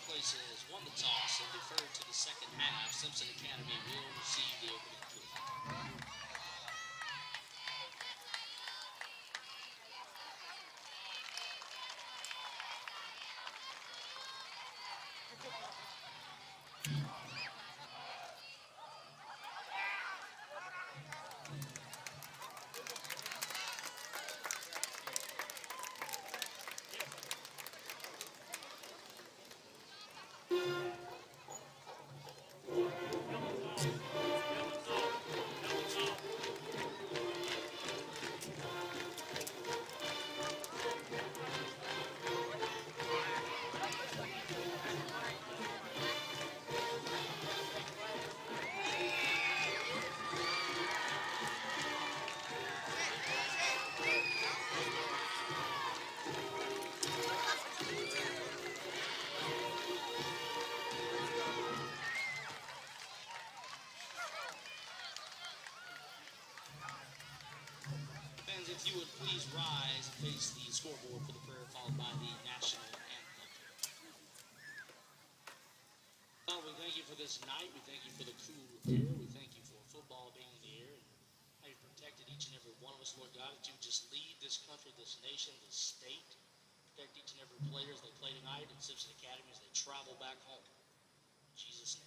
Place has won the toss and deferred to the second half. Simpson Academy will receive the opening kick. Fans, if you would please rise and face the scoreboard for the prayer, followed by the national anthem. Well, we thank you for this night. We thank you for the cool air. We thank you for football being in the air and how you protected each and every one of us, Lord God, that you would just lead this country, this nation, this state. Protect each and every player as they play tonight at Simpson Academy as they travel back home. In Jesus' name.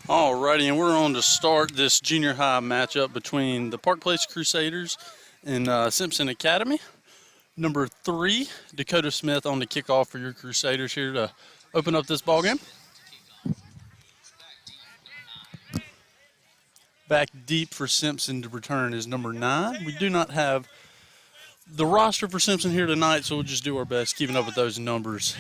Alrighty, and we're on to start this junior high matchup between the Park Place Crusaders and Simpson Academy. Number 3, Dakota Smith on the kickoff for your Crusaders here to open up this ball game. Back deep for Simpson to return is number 9. We do not have the roster for Simpson here tonight, so we'll just do our best keeping up with those numbers.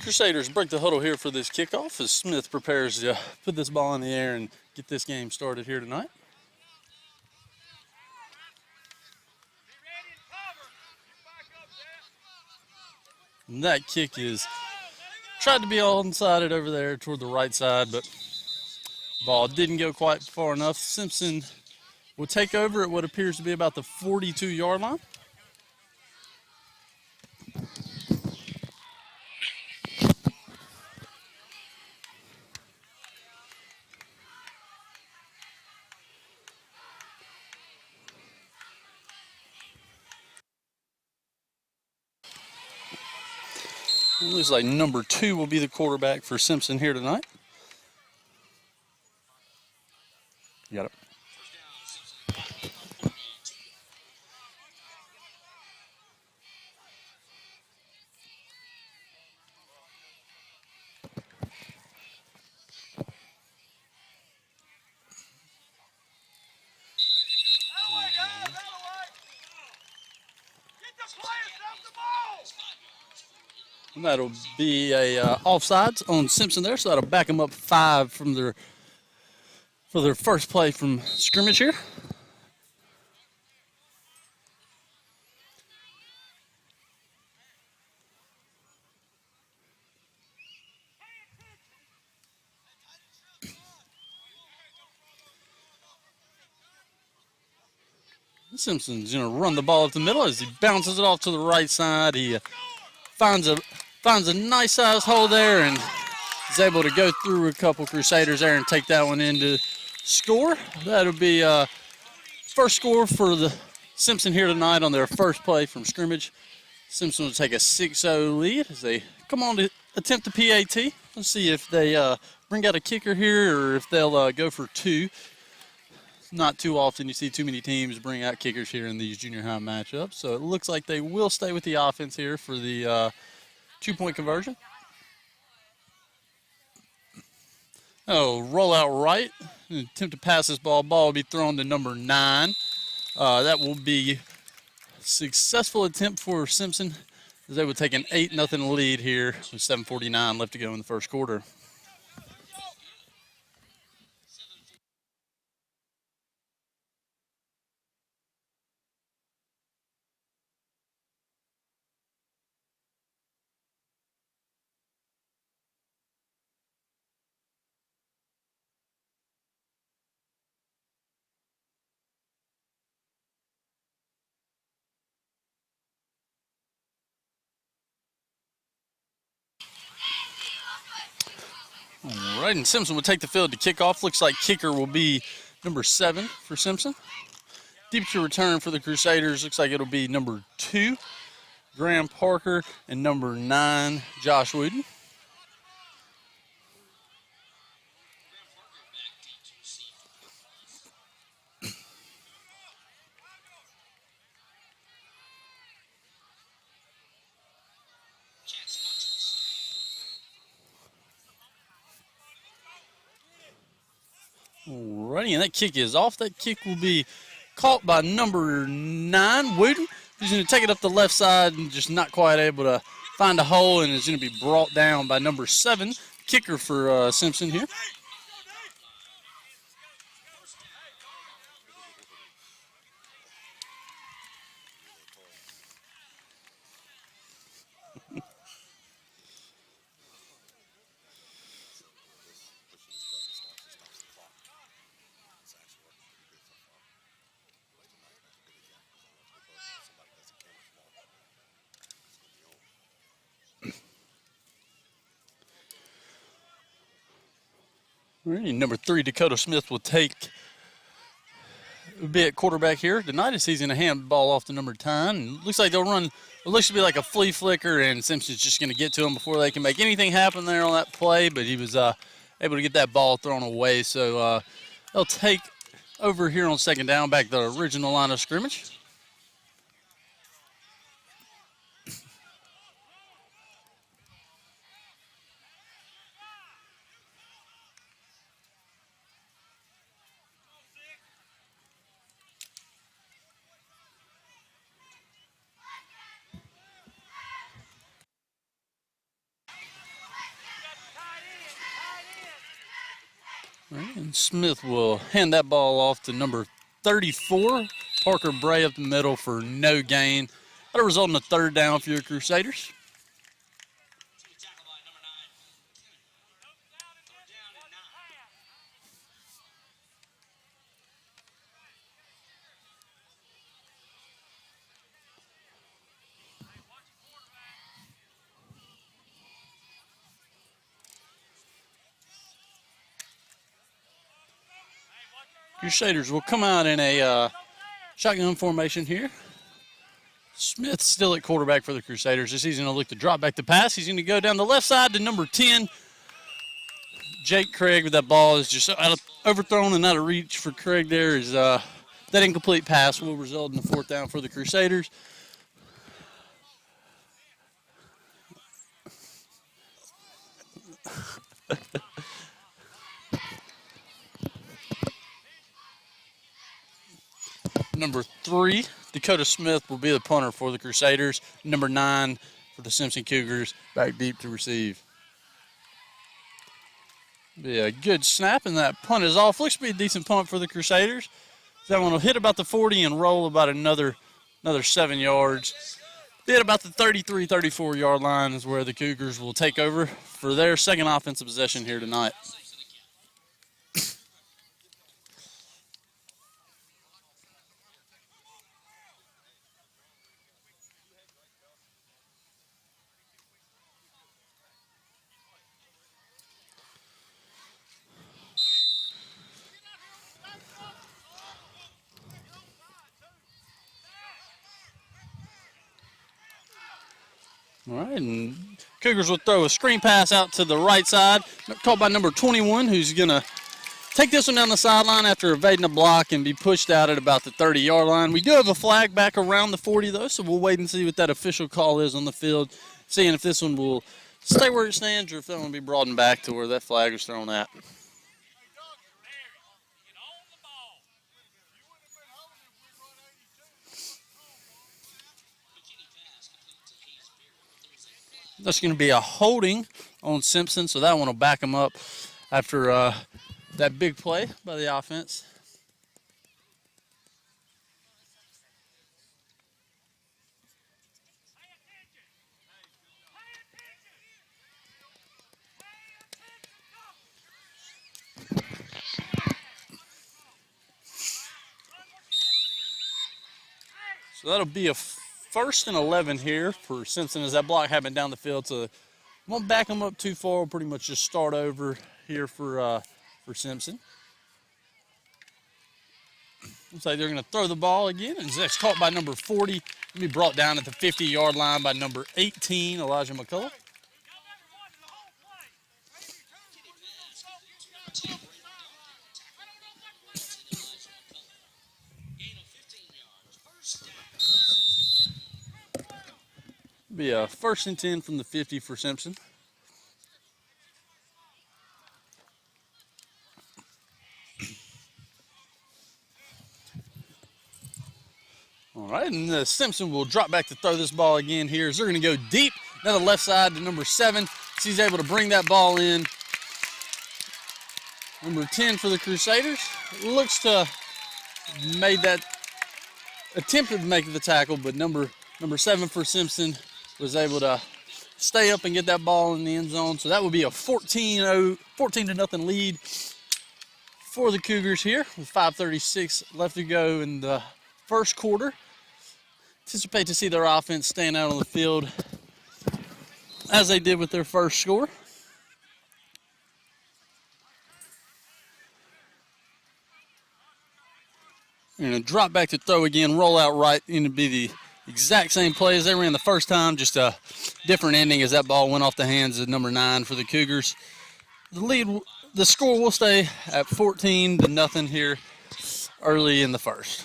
Crusaders break the huddle here for this kickoff as Smith prepares to put this ball in the air and get this game started here tonight. And that kick is tried to be onside over there toward the right side, but ball didn't go quite far enough. Simpson will take over at what appears to be about the 42-yard line. It looks like number 2 will be the quarterback for Simpson here tonight. You got it. And that'll be a offsides on Simpson there, so that'll back them up 5 from for their first play from scrimmage here. Simpson's going to run the ball up the middle as he bounces it off to the right side. He finds a nice sized hole there and is able to go through a couple Crusaders there and take that one in to score. That'll be first score for the Simpson here tonight on their first play from scrimmage. Simpson will take a 6-0 lead as they come on to attempt the PAT. Let's see if they bring out a kicker here or if they'll go for 2. Not too often you see too many teams bring out kickers here in these junior high matchups. So it looks like they will stay with the offense here for the 2-point conversion. Oh, roll out right. Attempt to pass this ball. Ball will be thrown to number 9. That will be a successful attempt for Simpson as they would take an 8-0 lead here with 7:49 left to go in the first quarter. All right, and Simpson will take the field to kick off. Looks like kicker will be number 7 for Simpson. Deep to return for the Crusaders. Looks like it'll be number 2, Graham Parker, and number 9, Josh Wooden. Alrighty, and that kick is off. That kick will be caught by number 9, Wooden. He's going to take it up the left side and just not quite able to find a hole, and is going to be brought down by number 7, kicker for Simpson here. Number 3, Dakota Smith will be at quarterback here tonight as he's going to hand the ball off to number 10. And looks like they'll run, it looks to be like a flea flicker, and Simpson's just going to get to him before they can make anything happen there on that play, but he was able to get that ball thrown away. So they'll take over here on second down, back to the original line of scrimmage. All right, and Smith will hand that ball off to number 34, Parker Bray up the middle for no gain. That'll result in a third down for your Crusaders. Crusaders will come out in a shotgun formation here. Smith still at quarterback for the Crusaders. This he's going to look to drop back the pass. He's going to go down the left side to number 10, Jake Craig, with that ball is just overthrown and out of reach for Craig there. Is that incomplete pass will result in a fourth down for the Crusaders. Number 3, Dakota Smith will be the punter for the Crusaders. Number 9 for the Simpson Cougars, back deep to receive. Be a good snap, and that punt is off. Looks to be a decent punt for the Crusaders. That one will hit about the 40 and roll about another 7 yards. Be at about the 33, 34-yard line is where the Cougars will take over for their second offensive possession here tonight. All right, and Cougars will throw a screen pass out to the right side, caught by number 21, who's going to take this one down the sideline after evading a block and be pushed out at about the 30-yard line. We do have a flag back around the 40, though, so we'll wait and see what that official call is on the field, seeing if this one will stay where it stands or if that one will be broadened back to where that flag was thrown at. That's going to be a holding on Simpson, so that one will back him up after that big play by the offense. So that'll be a 1st and 11 here for Simpson as that block happened down the field. So won't back them up too far. We'll pretty much just start over here for Simpson. Looks like they're going to throw the ball again. And that's caught by number 40. It'll be brought down at the 50-yard line by number 18, Elijah McCullough. Be a 1st and 10 from the 50 for Simpson. All right, and Simpson will drop back to throw this ball again here. As they're going to go deep down the left side to number 7. He's able to bring that ball in. Number 10 for the Crusaders. Looks to made that attempted to make the tackle, but number 7 for Simpson was able to stay up and get that ball in the end zone. So that would be a 14-0 lead for the Cougars here with 5:36 left to go in the first quarter. Anticipate to see their offense stand out on the field as they did with their first score. You're going to drop back to throw again, roll out right, and it'll be the exact same play as they ran the first time, just a different ending as that ball went off the hands of number 9 for the Cougars. The score will stay at 14-0 here early in the first.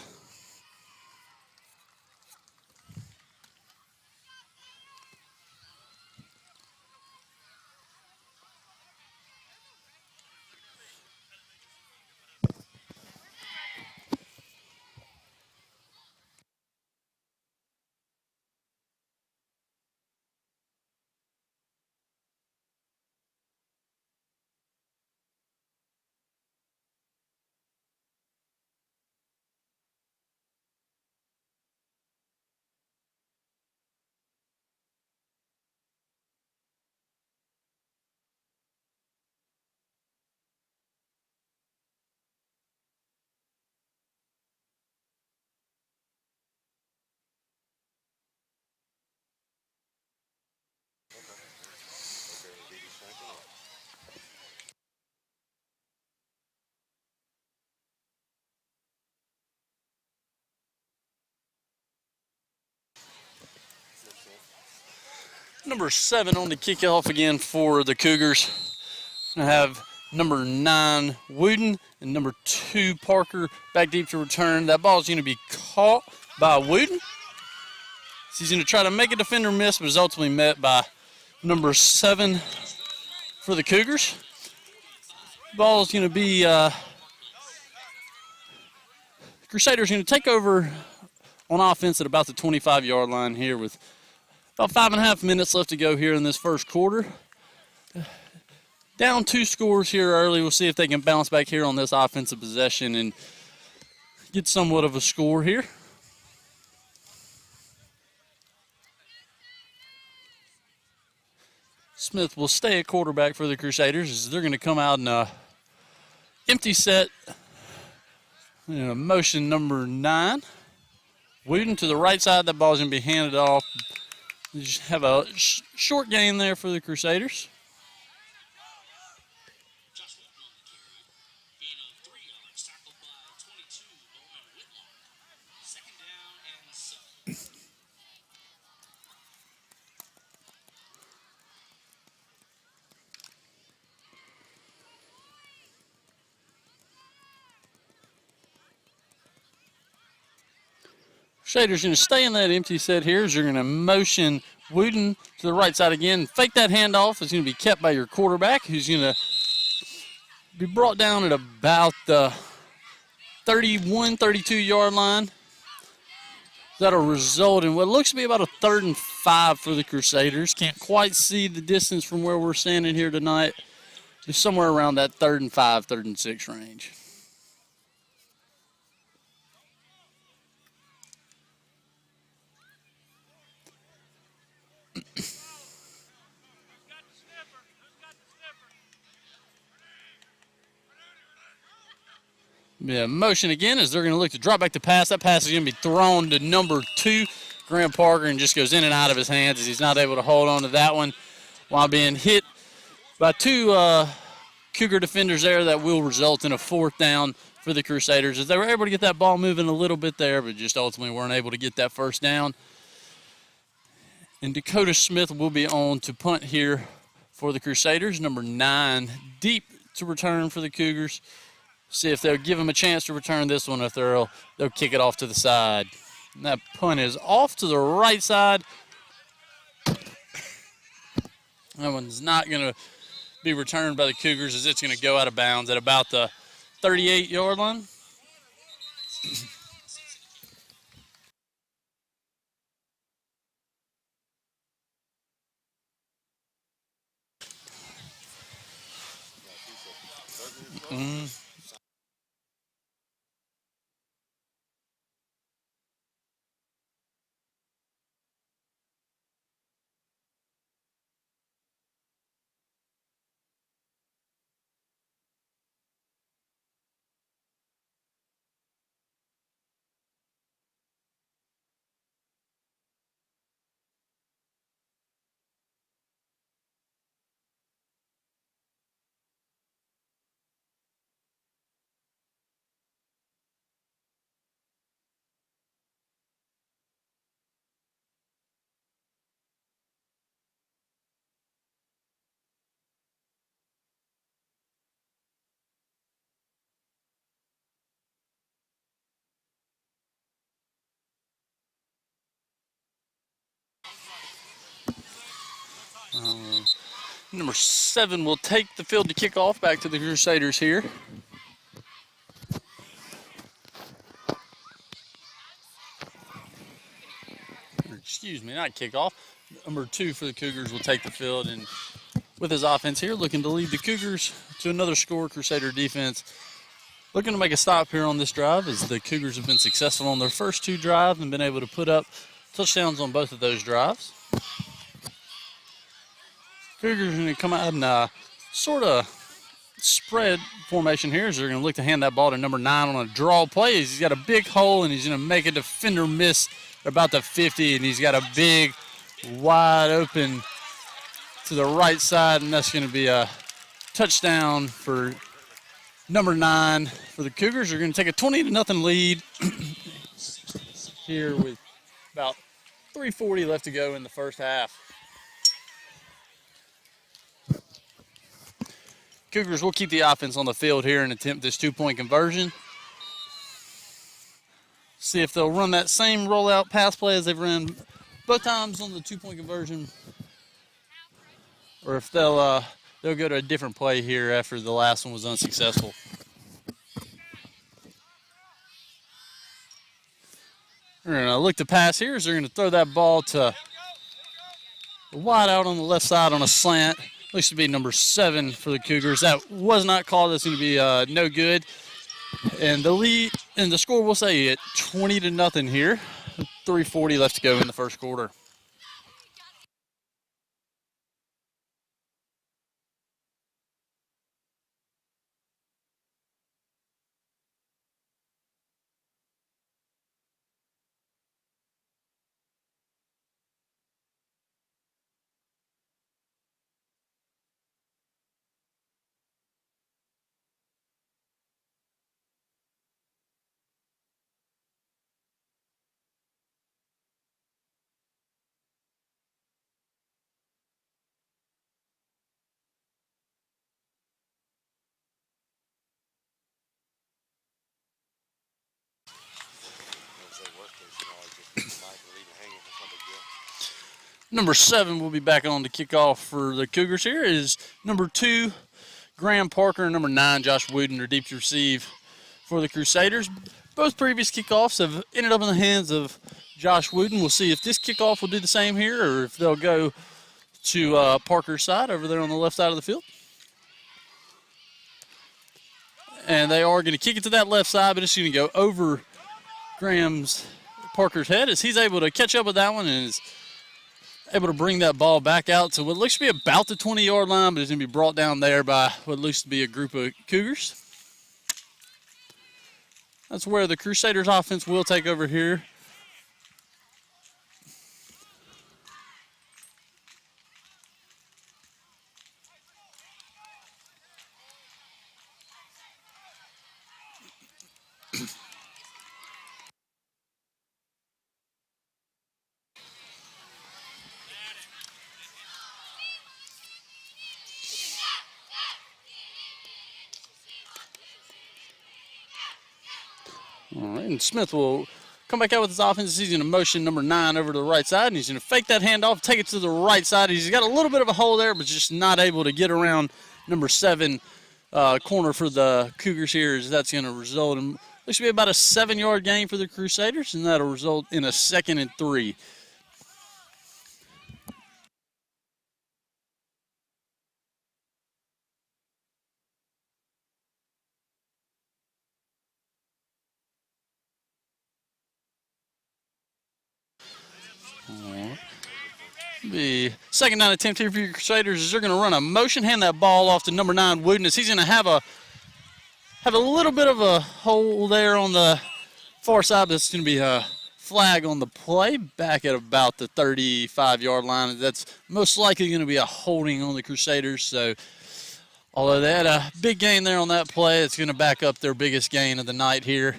Number 7 on the kickoff again for the Cougars. I have number 9, Wooden, and number 2, Parker, back deep to return. That ball is going to be caught by Wooden. He's going to try to make a defender miss, but is ultimately met by number 7 for the Cougars. Ball is going to be, Crusaders going to take over on offense at about the 25-yard line here with about 5.5 minutes left to go here in this first quarter. Down 2 scores here early. We'll see if they can bounce back here on this offensive possession and get somewhat of a score here. Smith will stay at quarterback for the Crusaders as they're going to come out in a empty set. Motion number 9. Wooden to the right side. That ball is going to be handed off. You just have a short gain there for the Crusaders. Crusaders going to stay in that empty set here as you're going to motion Wooden to the right side again. Fake that handoff. It's going to be kept by your quarterback, who's going to be brought down at about the 31, 32-yard line. That'll result in what looks to be about a 3rd and 5 for the Crusaders. Can't quite see the distance from where we're standing here tonight. It's somewhere around that 3rd and 5, 3rd and 6 range. Yeah, motion again as they're going to look to drop back the pass. That pass is going to be thrown to number 2, Graham Parker, and just goes in and out of his hands as he's not able to hold on to that one while being hit by 2 Cougar defenders there. That will result in a 4th down for the Crusaders as they were able to get that ball moving a little bit there, but just ultimately weren't able to get that 1st down. And Dakota Smith will be on to punt here for the Crusaders. Number 9 deep to return for the Cougars. See if they'll give him a chance to return this one, if they'll kick it off to the side. And that punt is off to the right side. That one's not going to be returned by the Cougars as it's going to go out of bounds at about the 38-yard line. Number 7 will take the field to kick off back to the Crusaders here. Excuse me, not kick off. Number 2 for the Cougars will take the field, and with his offense here, looking to lead the Cougars to another score. Crusader defense looking to make a stop here on this drive as the Cougars have been successful on their first 2 drives and been able to put up touchdowns on both of those drives. Cougars are going to come out in a sort of spread formation here as they're going to look to hand that ball to number 9 on a draw play. He's got a big hole and he's going to make a defender miss at about the 50, and he's got a big wide open to the right side, and that's going to be a touchdown for number 9 for the Cougars. They're going to take a 20-0 lead here with about 3:40 left to go in the first half. Cougars will keep the offense on the field here and attempt this 2-point conversion. See if they'll run that same rollout pass play as they've run both times on the 2-point conversion, or if they'll go to a different play here after the last one was unsuccessful. They're going to look to pass here as they're going to throw that ball to wide out on the left side on a slant. Looks to be number 7 for the Cougars. That was not called. That's going to be no good. And the lead and the score will say it 20-0 here. 3:40 left to go in the first quarter. Number 7 will be back on to kick off for the Cougars here is number 2, Graham Parker, and number 9, Josh Wooden, are deep to receive for the Crusaders. Both previous kickoffs have ended up in the hands of Josh Wooden. We'll see if this kickoff will do the same here or if they'll go to Parker's side over there on the left side of the field. And they are going to kick it to that left side, but it's going to go over Parker's head as he's able to catch up with that one and is able to bring that ball back out to what looks to be about the 20-yard line, but it's going to be brought down there by what looks to be a group of Cougars. That's where the Crusaders offense will take over here. All right, and Smith will come back out with his offense. He's going to motion number 9 over to the right side, and he's going to fake that handoff, take it to the right side. He's got a little bit of a hole there, but just not able to get around number 7 corner for the Cougars here, as that's going to result in, this should be about a 7-yard gain for the Crusaders, and that'll result in a 2nd and 3. The second down attempt here for your Crusaders is they're going to run a motion, hand that ball off to number 9, Wooden, as he's going to have a little bit of a hole there on the far side. That's going to be a flag on the play back at about the 35-yard line. That's most likely going to be a holding on the Crusaders. So although they had a big gain there on that play, it's going to back up their biggest gain of the night here.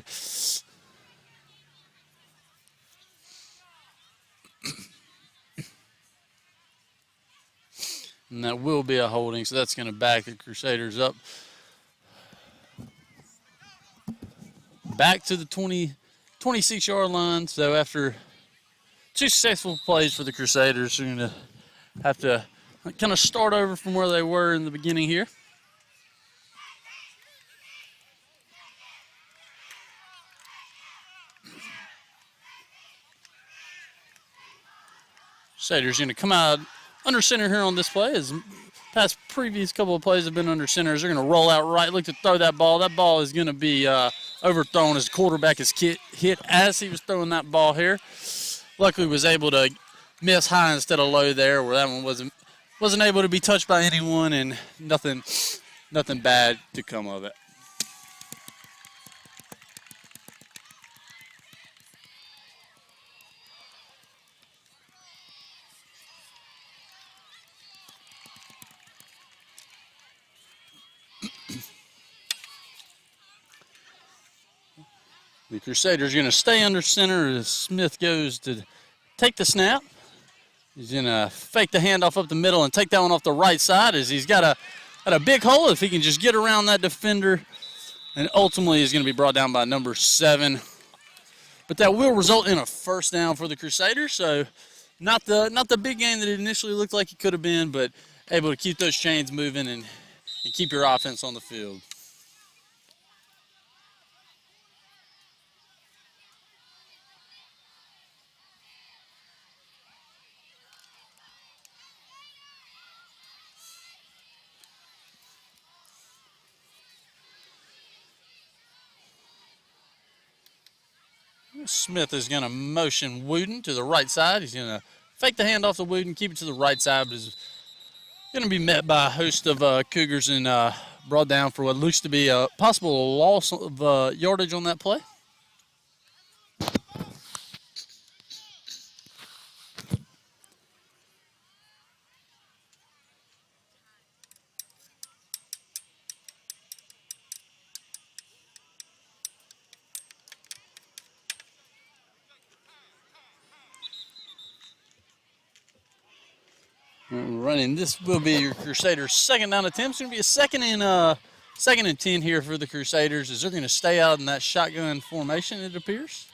And that will be a holding, so that's going to back the Crusaders up back to the 26-yard line. So after 2 successful plays for the Crusaders, they're going to have to kind of start over from where they were in the beginning here. Crusaders going to come out under center here on this play. As past previous couple of plays have been under center. They're going to roll out right, look to throw that ball. That ball is going to be overthrown as the quarterback is hit as he was throwing that ball here. Luckily was able to miss high instead of low there, where that one wasn't able to be touched by anyone, and nothing bad to come of it. The Crusaders are going to stay under center as Smith goes to take the snap. He's going to fake the handoff up the middle and take that one off the right side as he's got a at a big hole. If he can just get around that defender, and ultimately is going to be brought down by number 7. But that will result in a first down for the Crusaders. So not the big game that it initially looked like it could have been, but able to keep those chains moving and keep your offense on the field. Smith is going to motion Wooden to the right side. He's going to fake the handoff to Wooden, keep it to the right side, but is going to be met by a host of Cougars and brought down for what looks to be a possible loss of yardage on that play. Running, this will be your Crusaders' second down attempt. It's going to be a second and 10 here for the Crusaders as they're going to stay out in that shotgun formation, it appears.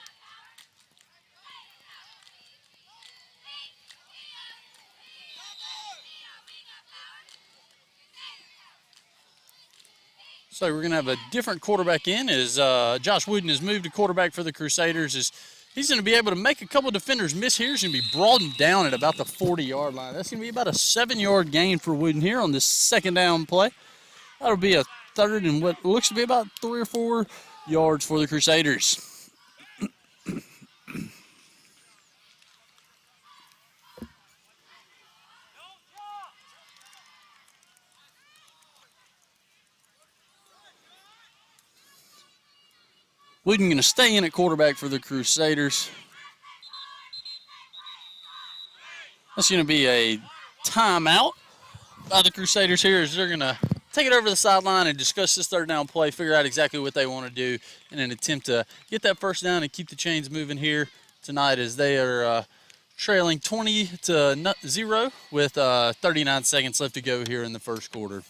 So we're going to have a different quarterback in as Josh Wooden has moved to quarterback for the Crusaders. As he's going to be able to make a couple defenders miss here. He's going to be brought down at about the 40-yard line. That's going to be about a 7-yard gain for Wooden here on this second down play. That'll be a third and what looks to be about 3 or 4 yards for the Crusaders. Wooden going to stay in at quarterback for the Crusaders. That's going to be a timeout by the Crusaders here as they're going to take it over the sideline and discuss this third down play, figure out exactly what they want to do in an attempt to get that first down and keep the chains moving here tonight as they are trailing 20-0 with 39 seconds left to go here in the first quarter.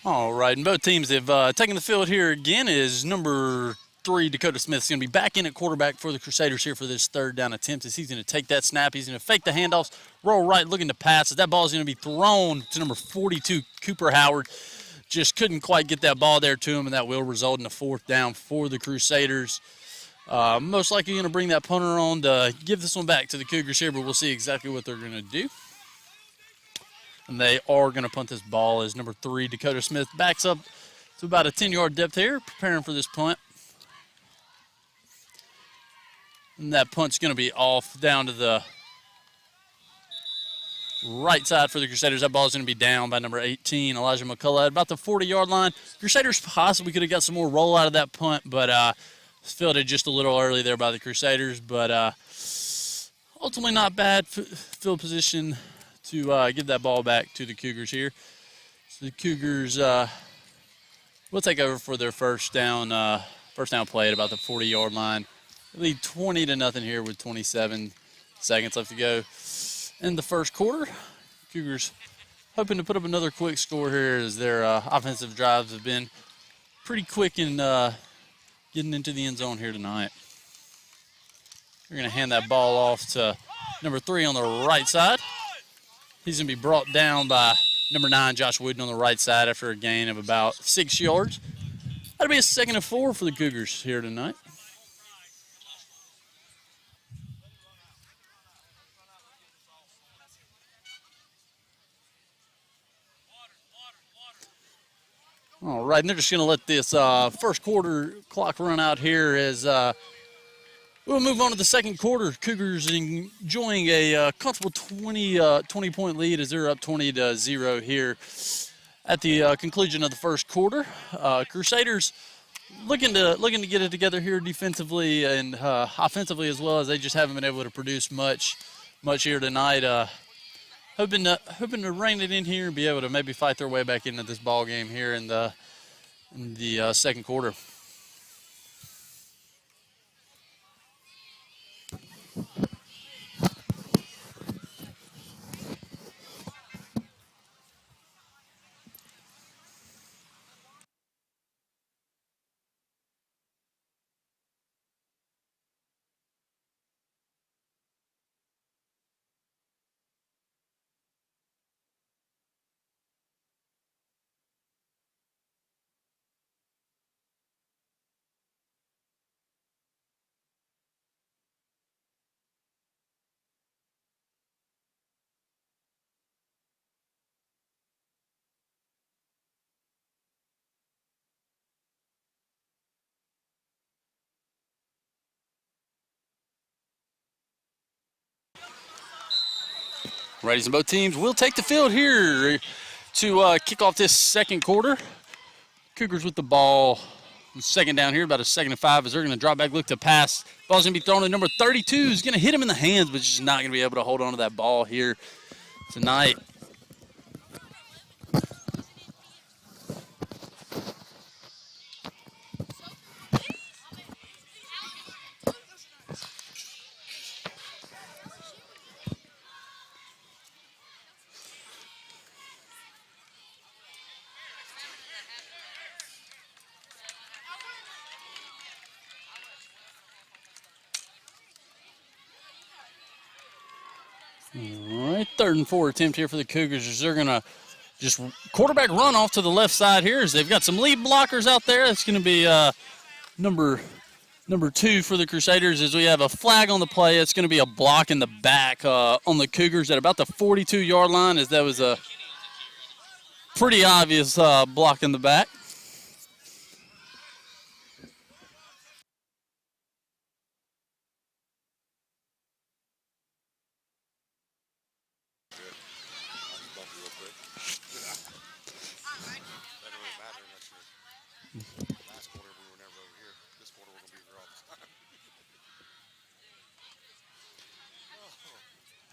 All right, and both teams have taken the field here again as number 3, Dakota Smith, is going to be back in at quarterback for the Crusaders here for this third down attempt as he's going to take that snap. He's going to fake the handoffs, roll right, looking to pass as that ball is going to be thrown to number 42, Cooper Howard. Just couldn't quite get that ball there to him, and that will result in a fourth down for the Crusaders. Most likely going to bring that punter on to give this one back to the Cougars here, but we'll see exactly what they're going to do. And they are going to punt this ball as number 3, Dakota Smith, backs up to about a 10-yard depth here, preparing for this punt. And that punt's going to be off down to the right side for the Crusaders. That ball is going to be down by number 18, Elijah McCullough, at about the 40-yard line. Crusaders possibly could have got some more roll out of that punt, but fielded just a little early there by the Crusaders. But ultimately not bad field position to give that ball back to the Cougars here. So the Cougars will take over for their first down play at about the 40-yard line. They lead 20-0 here with 27 seconds left to go in the first quarter. Cougars hoping to put up another quick score here as their offensive drives have been pretty quick in getting into the end zone here tonight. They're going to hand that ball off to number 3 on the right side. He's going to be brought down by number 9, Josh Wooden, on the right side after a gain of about 6 yards. That'll be a 2nd and 4 for the Cougars here tonight. All right, and they're just going to let this first quarter clock run out here as we'll move on to the second quarter. Cougars enjoying a comfortable 20-point lead as they're up 20-0 here at the conclusion of the first quarter. Crusaders looking to get it together here defensively and offensively as well, as they just haven't been able to produce much here tonight. Hoping to rein it in here and be able to maybe fight their way back into this ball game here in the second quarter. Righties and both teams will take the field here to kick off this second quarter. Cougars with the ball. Second down here, about a 2nd and 5 as they're going to drop back, look to pass. Ball's going to be thrown to number 32. Is going to hit him in the hands, but just not going to be able to hold on to that ball here tonight. All right, 3rd and 4 attempt here for the Cougars as they're going to just quarterback run off to the left side here as they've got some lead blockers out there. That's going to be number 2 for the Crusaders as we have a flag on the play. It's going to be a block in the back on the Cougars at about the 42-yard line, as that was a pretty obvious block in the back.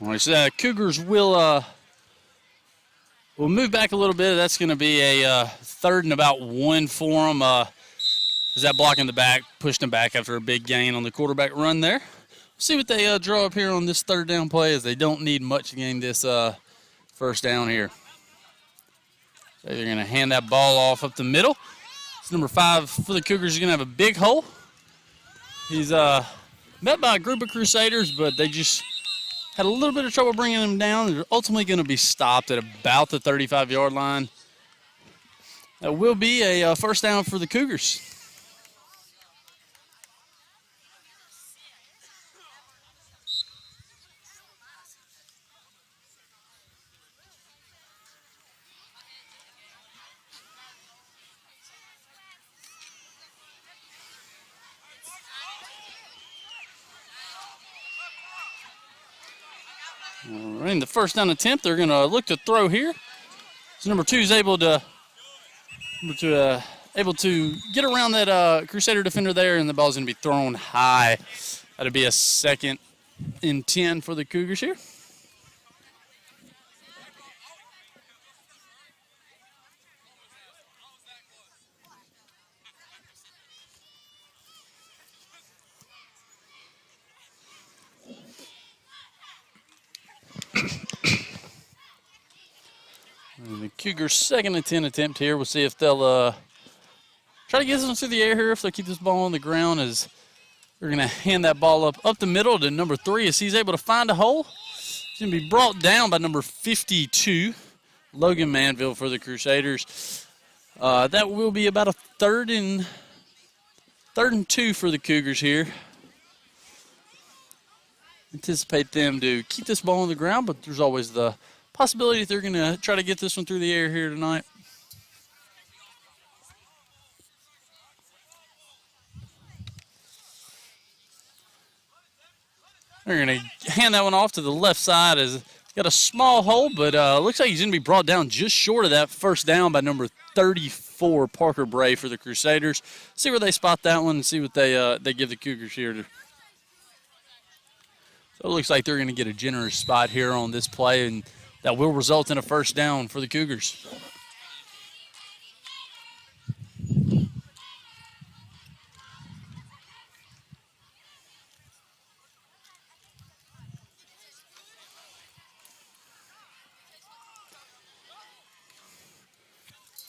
All right, so Cougars will move back a little bit. That's going to be a 3rd and about 1 for them. Is that block in the back, pushed them back after a big gain on the quarterback run there. See what they draw up here on this 3rd down play, as they don't need much to gain this first down here. So they're going to hand that ball off up the middle. It's number 5 for the Cougars. He's going to have a big hole. He's met by a group of Crusaders, but they just had a little bit of trouble bringing him down. They're ultimately going to be stopped at about the 35-yard line. That will be a first down for the Cougars. All right, in the first down attempt, they're going to look to throw here. So number 2 is able to get around that Crusader defender there, and the ball's going to be thrown high. That'll be a 2nd and 10 for the Cougars here. And the Cougars' 2nd and 10 attempt here. We'll see if they'll try to get this one through the air here, if they'll keep this ball on the ground, as they're going to hand that ball up the middle to number 3 as he's able to find a hole. He's going to be brought down by number 52, Logan Manville for the Crusaders. That will be about a 3rd and 2 for the Cougars here. Anticipate them to keep this ball on the ground, but there's always the possibility that they're going to try to get this one through the air here tonight. They're going to hand that one off to the left side. As got a small hole, but looks like he's going to be brought down just short of that first down by number 34, Parker Bray for the Crusaders. See where they spot that one and see what they give the Cougars here. So it looks like they're going to get a generous spot here on this play, and that will result in a first down for the Cougars.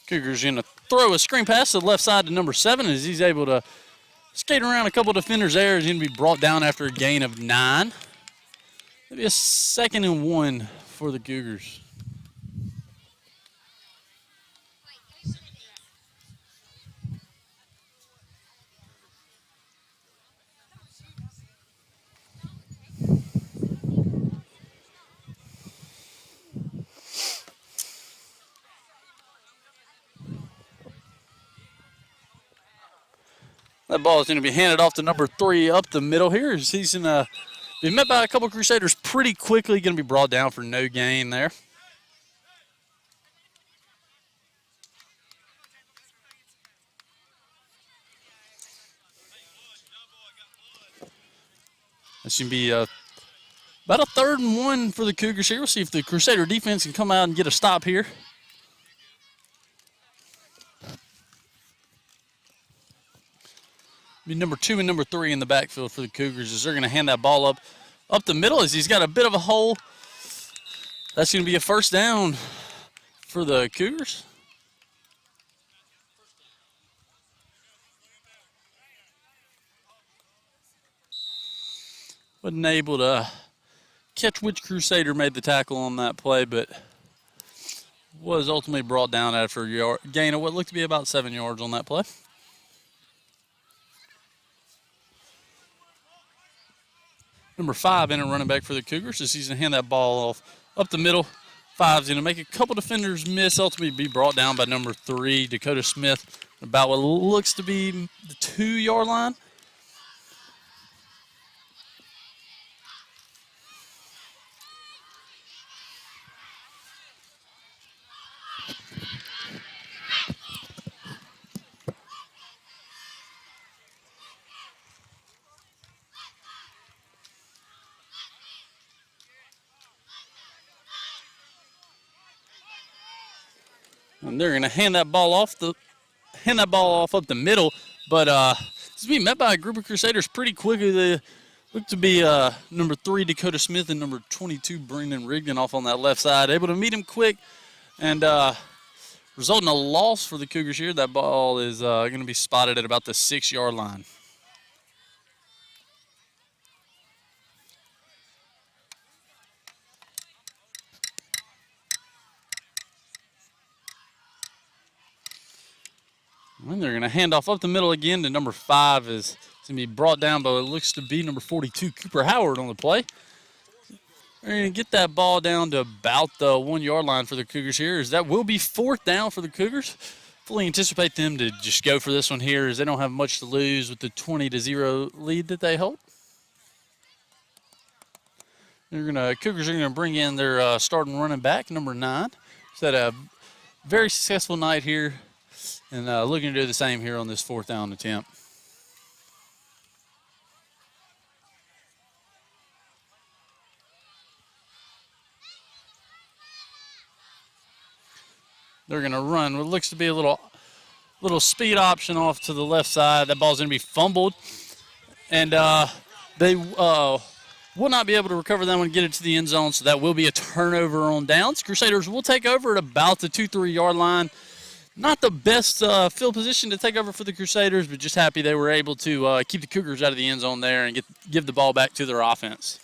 Cougars going to throw a screen pass to the left side to number 7 as he's able to skate around a couple defenders there. He's going to be brought down after a gain of 9. Maybe a 2nd and 1 for the Cougars. That ball is going to be handed off to number 3 up the middle here. He's going to be met by a couple Crusaders pretty quickly. Going to be brought down for no gain there. This should be about a 3rd and 1 for the Cougars here. We'll see if the Crusader defense can come out and get a stop here. Be number 2 and number 3 in the backfield for the Cougars as they're going to hand that ball up the middle as he's got a bit of a hole. That's going to be a first down for the Cougars. Wasn't able to catch which Crusader made the tackle on that play, but was ultimately brought down after a gain of what looked to be about 7 yards on that play. Number 5 in a running back for the Cougars as he's going to hand that ball off up the middle. 5's going to make a couple defenders miss, ultimately be brought down by number 3, Dakota Smith, about what looks to be the 2-yard line. And they're going to hand that ball off up the middle, but it's being met by a group of Crusaders pretty quickly. They look to be number 3 Dakota Smith and number 22 Brendan Rigdon off on that left side, able to meet him quick and result in a loss for the Cougars here. That ball is going to be spotted at about the 6-yard line. And they're going to hand off up the middle again to number 5. Is going to be brought down by what looks to be number 42, Cooper Howard on the play. They're going to get that ball down to about the 1-yard line for the Cougars here. As that will be 4th down for the Cougars. Fully anticipate them to just go for this one here as they don't have much to lose with the 20-0 lead that they hold. Cougars are going to bring in their starting running back, number 9. He's had a very successful night here. And looking to do the same here on this 4th down attempt. They're going to run what looks to be a little speed option off to the left side. That ball's going to be fumbled. And they will not be able to recover that one and get it to the end zone. So that will be a turnover on downs. Crusaders will take over at about the 2-3 yard line. Not the best field position to take over for the Crusaders, but just happy they were able to keep the Cougars out of the end zone there and give the ball back to their offense.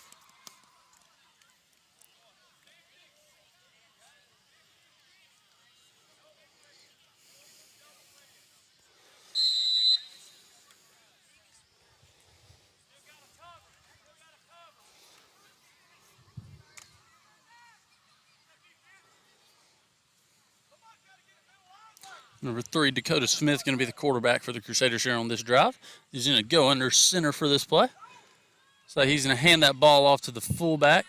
Number 3, Dakota Smith, going to be the quarterback for the Crusaders here on this drive. He's going to go under center for this play. So he's going to hand that ball off to the fullback.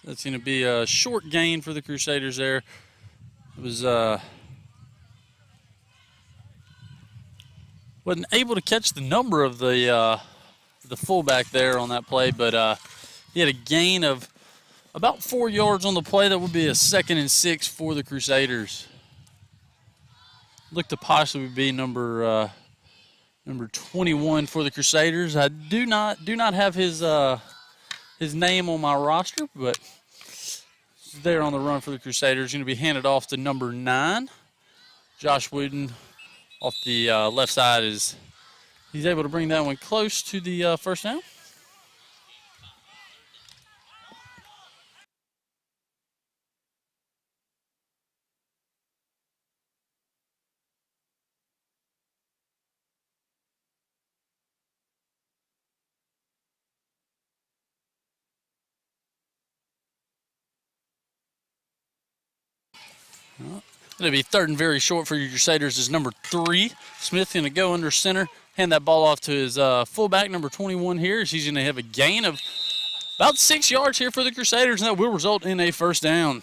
That's going to be a short gain for the Crusaders there. It was wasn't able to catch the number of the fullback there on that play, but he had a gain of about 4 yards on the play. That would be a 2nd and 6 for the Crusaders. Look to possibly be number 21 for the Crusaders. I do not have his name on my roster, but he's there on the run for the Crusaders. Going to be handed off to number 9, Josh Wooden, off the left side. He's able to bring that one close to the first down. It'll be 3rd and very short for your Crusaders is number 3. Smith going to go under center, hand that ball off to his fullback, number 21 here. He's going to have a gain of about 6 yards here for the Crusaders, and that will result in a first down.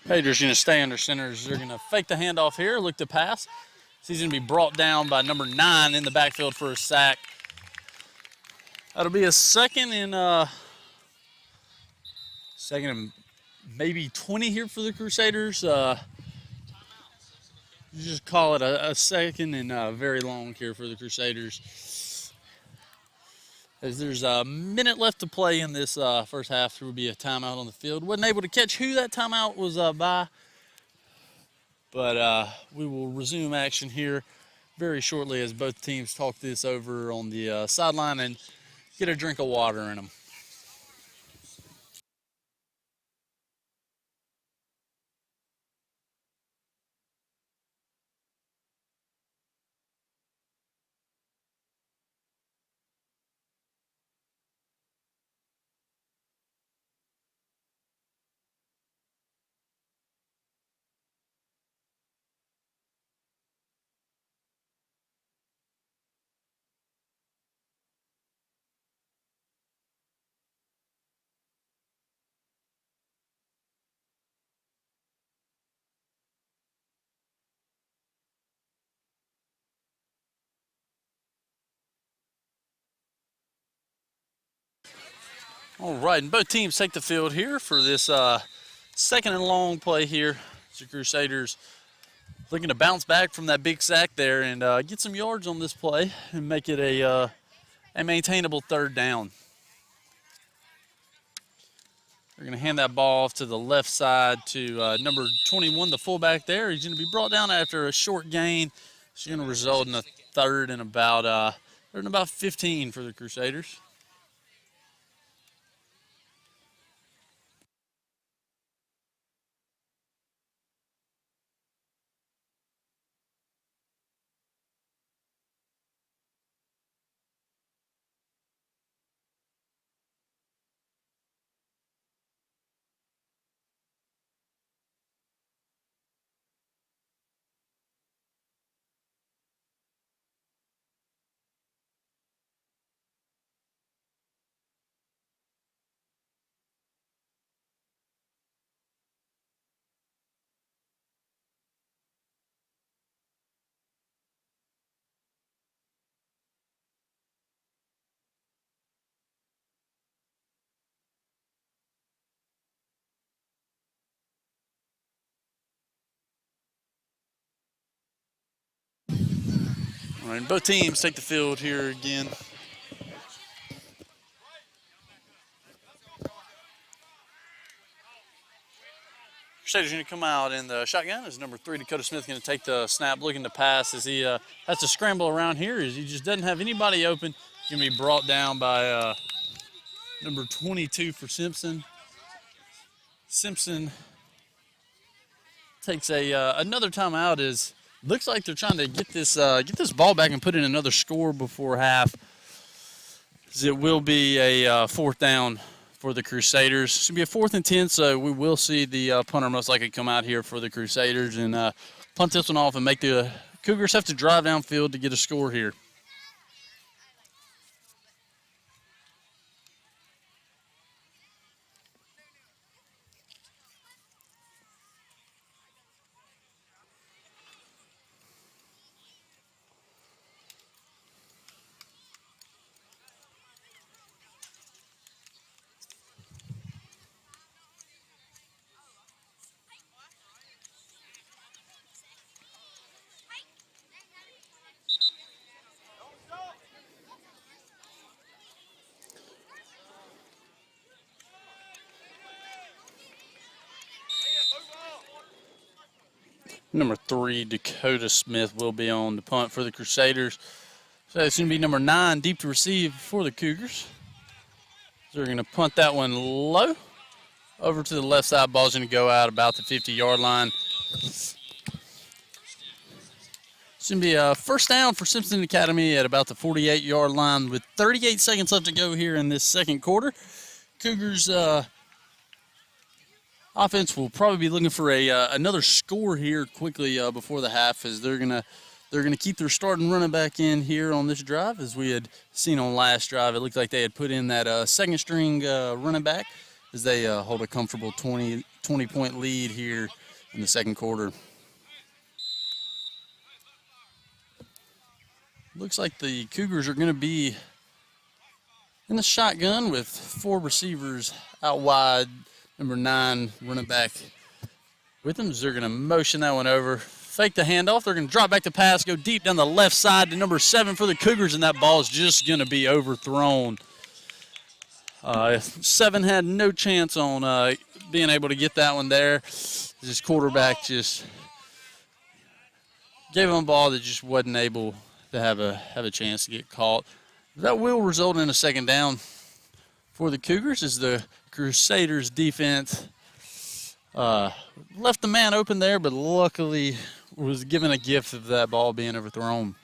Raiders going to stay under center. They're going to fake the handoff here, look to pass. So he's going to be brought down by number 9 in the backfield for a sack. That'll be a second and maybe 20 here for the Crusaders. You just call it a second and very long here for the Crusaders. As there's a minute left to play in this first half, there will be a timeout on the field. Wasn't able to catch who that timeout was by, but we will resume action here very shortly as both teams talk this over on the sideline and get a drink of water in them. All right, and both teams take the field here for this second and long play here. The Crusaders looking to bounce back from that big sack there and get some yards on this play and make it a maintainable 3rd down. They're going to hand that ball off to the left side to number 21, the fullback there. He's going to be brought down after a short gain. It's going to result in a 3rd and about 15 for the Crusaders. All right, both teams take the field here again. Crusaders going to come out in the shotgun as number 3, Dakota Smith, going to take the snap, looking to pass as he has to scramble around here as he just doesn't have anybody open. Going to be brought down by number 22 for Simpson. Simpson takes a another timeout. Is looks like they're trying to get this ball back and put in another score before half. As it will be a fourth down for the Crusaders. Should be a 4th and 10, so we will see the punter most likely come out here for the Crusaders and punt this one off and make the Cougars have to drive downfield to get a score here. Number 3, Dakota Smith will be on the punt for the Crusaders. So it's going to be number 9, deep to receive for the Cougars. So they're going to punt that one low over to the left side. Ball's going to go out about the 50-yard line. It's going to be a first down for Simpson Academy at about the 48-yard line with 38 seconds left to go here in this second quarter. Cougars offense will probably be looking for another score here quickly before the half, as they're gonna keep their starting running back in here on this drive. As we had seen on last drive, it looked like they had put in that second string running back as they hold a comfortable 20-point lead here in the second quarter. Looks like the Cougars are going to be in the shotgun with 4 receivers out wide. Number 9 running back with them. They're going to motion that one over, fake the handoff. They're going to drop back the pass, go deep down the left side to number 7 for the Cougars, and that ball is just going to be overthrown. 7 had no chance on being able to get that one there. This quarterback just gave him a ball that just wasn't able to have a chance to get caught. That will result in a second down for the Cougars as the Crusaders defense left the man open there, but luckily was given a gift of that ball being overthrown.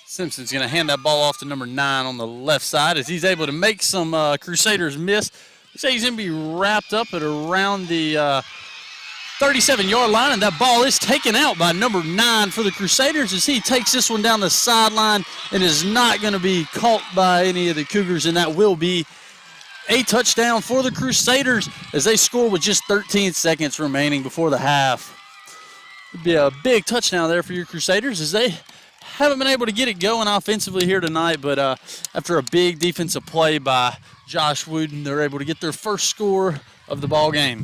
Simpson's going to hand that ball off to number 9 on the left side as he's able to make some Crusaders miss. Say he's going to be wrapped up at around the 37-yard line, and that ball is taken out by number 9 for the Crusaders as he takes this one down the sideline and is not going to be caught by any of the Cougars, and that will be a touchdown for the Crusaders as they score with just 13 seconds remaining before the half. It'd be a big touchdown there for your Crusaders as they haven't been able to get it going offensively here tonight, but after a big defensive play by Josh Wooden, they're able to get their first score of the ball game.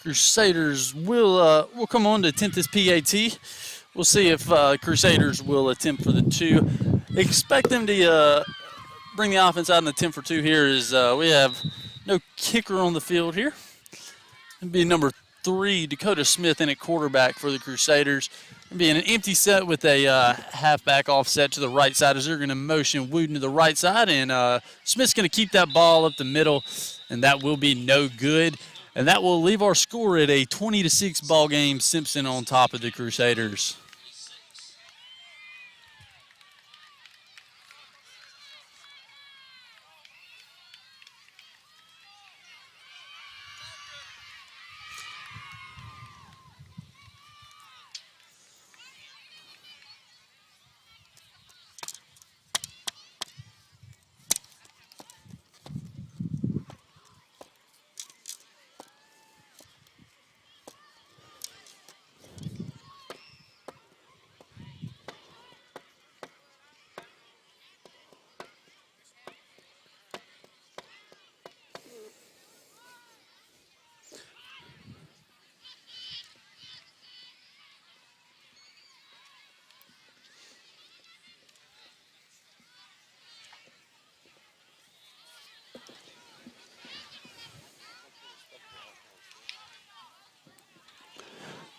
Crusaders will come on to attempt this PAT. We'll see if Crusaders will attempt for the 2. Expect them to bring the offense out in the 10 for 2 here as we have no kicker on the field here. It'll be number 3, Dakota Smith, in at quarterback for the Crusaders. It'll be an empty set with a halfback offset to the right side as they're going to motion Wooden to the right side, and Smith's going to keep that ball up the middle, and that will be no good. And that will leave our score at a 20-6 ball game. Simpson on top of the Crusaders.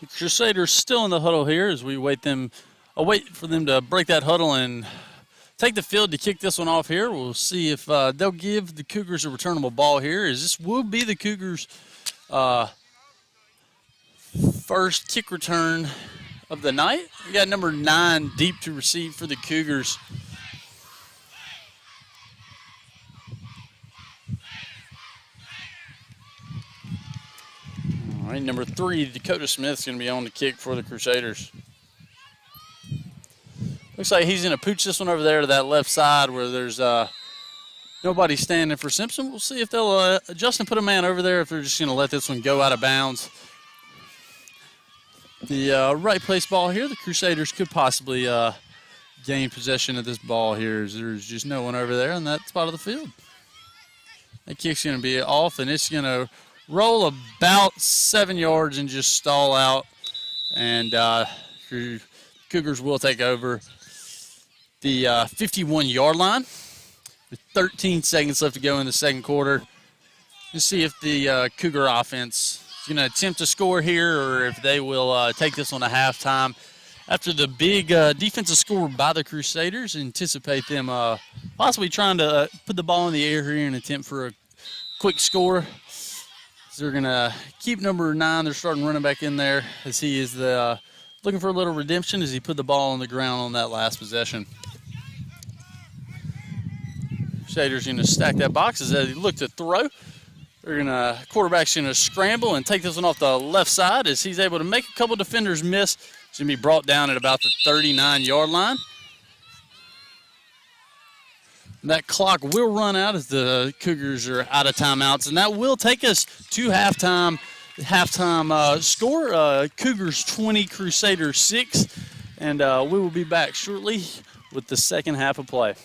The Crusaders still in the huddle here as we wait for them to break that huddle and take the field to kick this one off here. We'll see if they'll give the Cougars a returnable ball here, as this will be the Cougars' first kick return of the night. We got number 9 deep to receive for the Cougars. All right, number 3, Dakota Smith's going to be on the kick for the Crusaders. Looks like he's going to pooch this one over there to that left side where there's nobody standing for Simpson. We'll see if they'll adjust and put a man over there, if they're just going to let this one go out of bounds. The right place ball here, the Crusaders could possibly gain possession of this ball here, as there's just no one over there in that spot of the field. That kick's going to be off, and it's going to roll about 7 yards and just stall out. And Cougars will take over the 51-yard line with 13 seconds left to go in the second quarter. Let's see if the Cougar offense is going to attempt to score here, or if they will take this one to halftime. After the big defensive score by the Crusaders, anticipate them possibly trying to put the ball in the air here and attempt for a quick score. So they're going to keep number 9, their starting running back, in there, as he is looking for a little redemption as he put the ball on the ground on that last possession. Crusaders going to stack that box as they look to throw. Quarterback's going to scramble and take this one off the left side as he's able to make a couple defenders miss. It's going to be brought down at about the 39-yard line. And that clock will run out as the Cougars are out of timeouts, and that will take us to halftime. Score, Cougars 20, Crusaders 6, and we will be back shortly with the second half of play.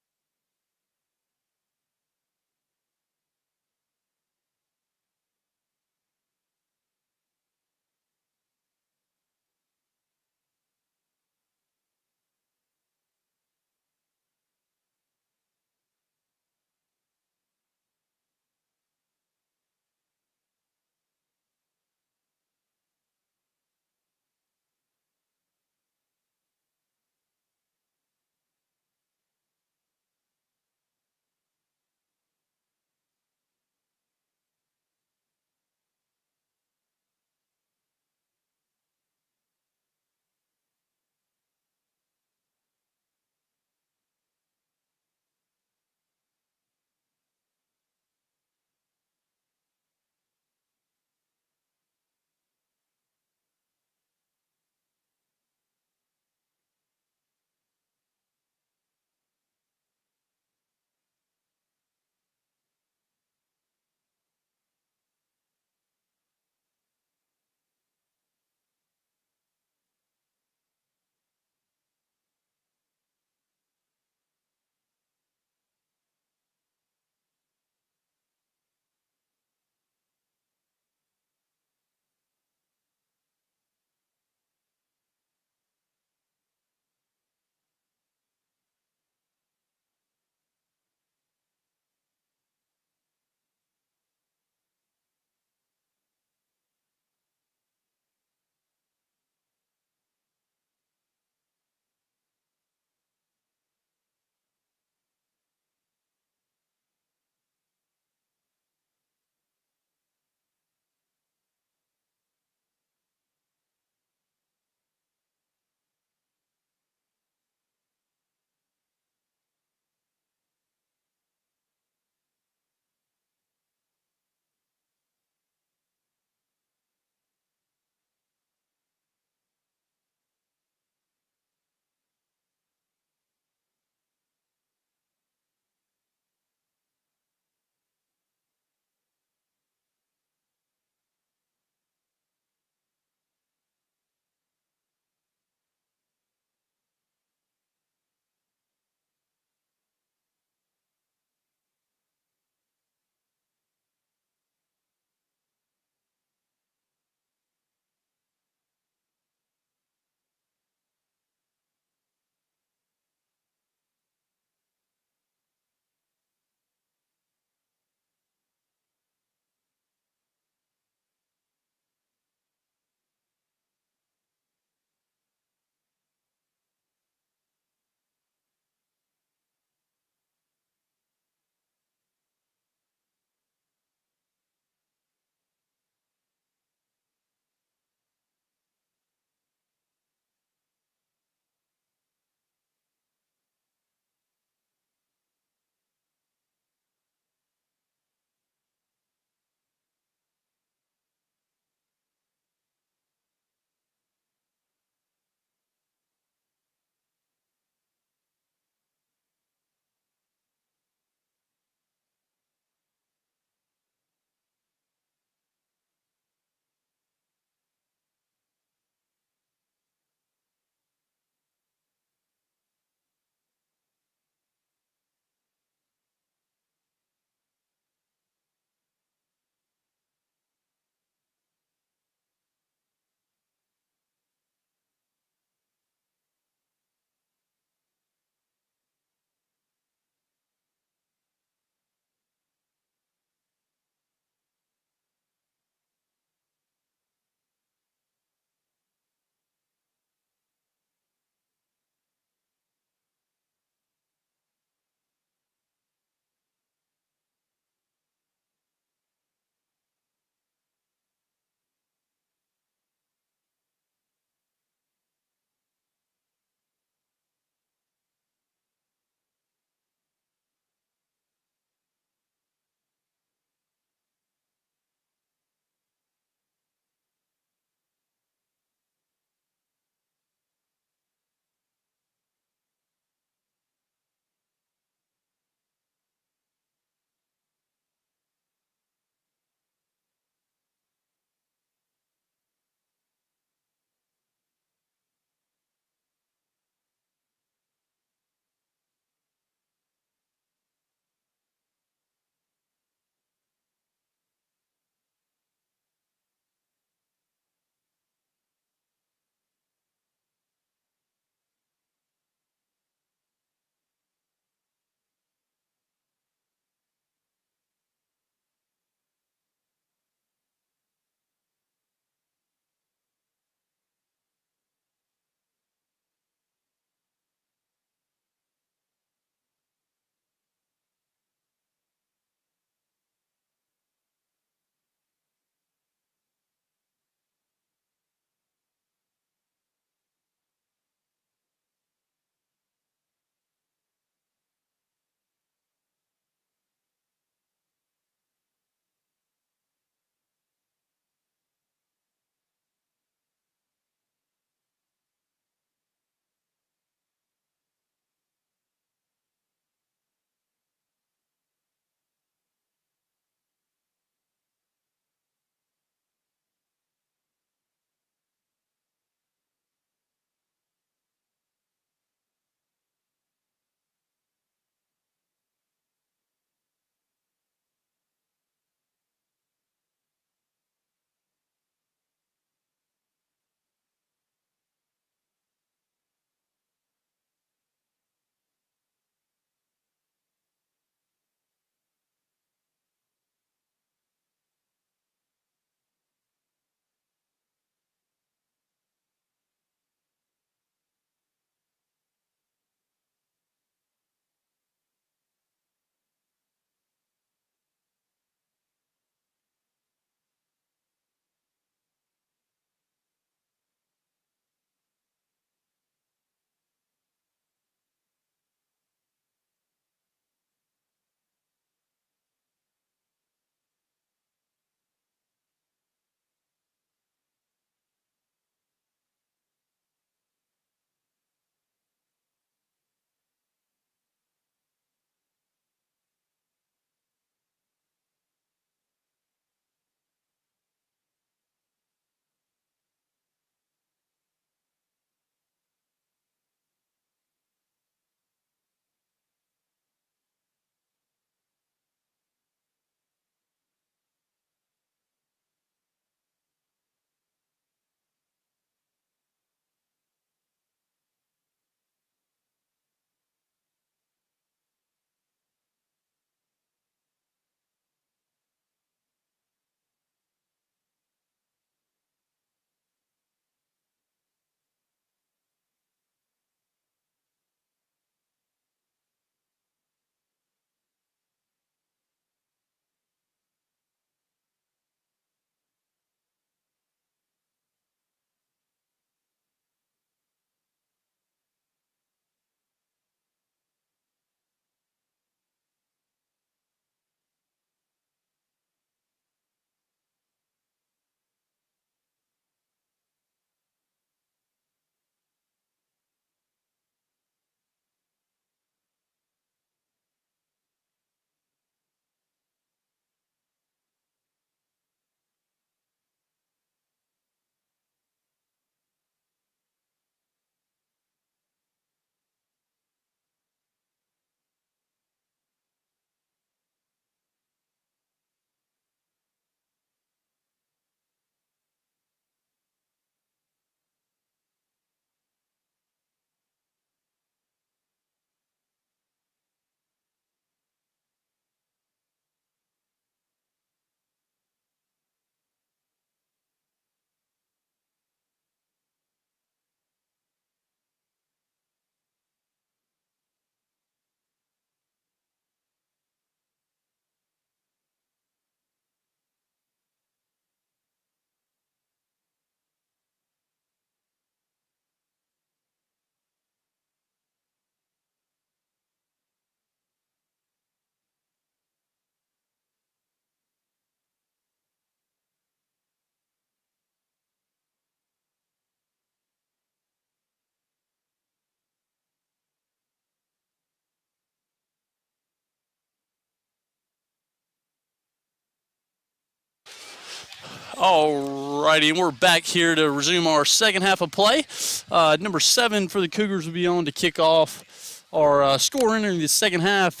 Alrighty, and we're back here to resume our second half of play. Number 7 for the Cougars will be on to kick off our score entering the second half.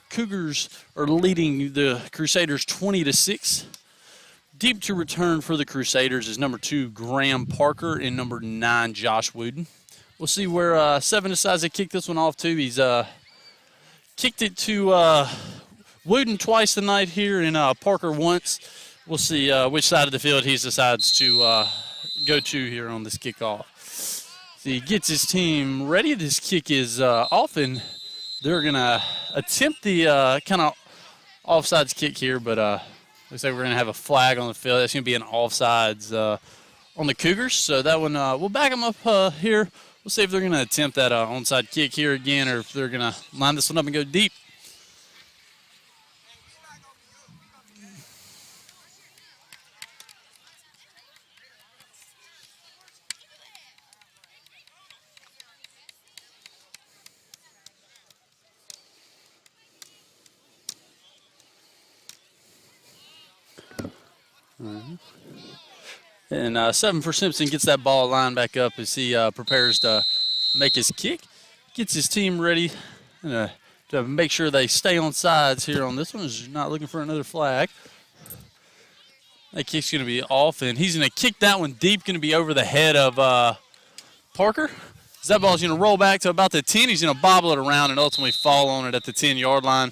Cougars are leading the Crusaders 20-6. Deep to return for the Crusaders is number 2, Graham Parker, and number 9, Josh Wooden. We'll see where 7 decides to kick this one off to. He's kicked it to Wooden twice tonight here and Parker once. We'll see which side of the field he decides to go to here on this kickoff. So he gets his team ready. This kick is off, and they're going to attempt the kind of offsides kick here, but looks like we're going to have a flag on the field. That's going to be an offsides on the Cougars. So that one, we'll back them up here. We'll see if they're going to attempt that onside kick here again, or if they're going to line this one up and go deep. And 7 for Simpson gets that ball lined back up as he prepares to make his kick. Gets his team ready to make sure they stay on sides here on this one. He's not looking for another flag. That kick's going to be off, and he's going to kick that one deep, going to be over the head of Parker. As that ball's going to roll back to about the 10. He's going to bobble it around and ultimately fall on it at the 10-yard line.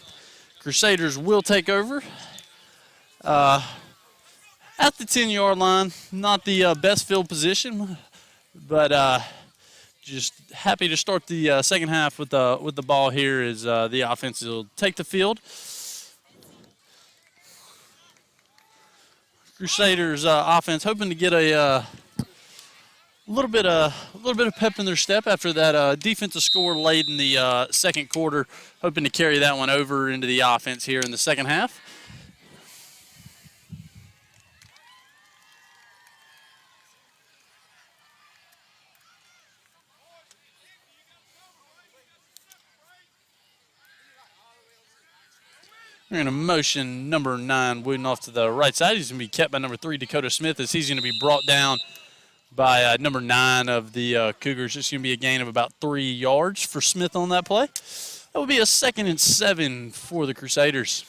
Crusaders will take over. At the 10-yard line, not the best field position, but just happy to start the second half with the ball here as the offense will take the field. Crusaders offense hoping to get a little bit of pep in their step after that defensive score late in the second quarter, hoping to carry that one over into the offense here in the second half. We're going to motion number 9 Wooden off to the right side. He's going to be kept by number 3 Dakota Smith as he's going to be brought down by number 9 of the Cougars. It's going to be a gain of about 3 yards for Smith on that play. That will be a 2nd and 7 for the Crusaders.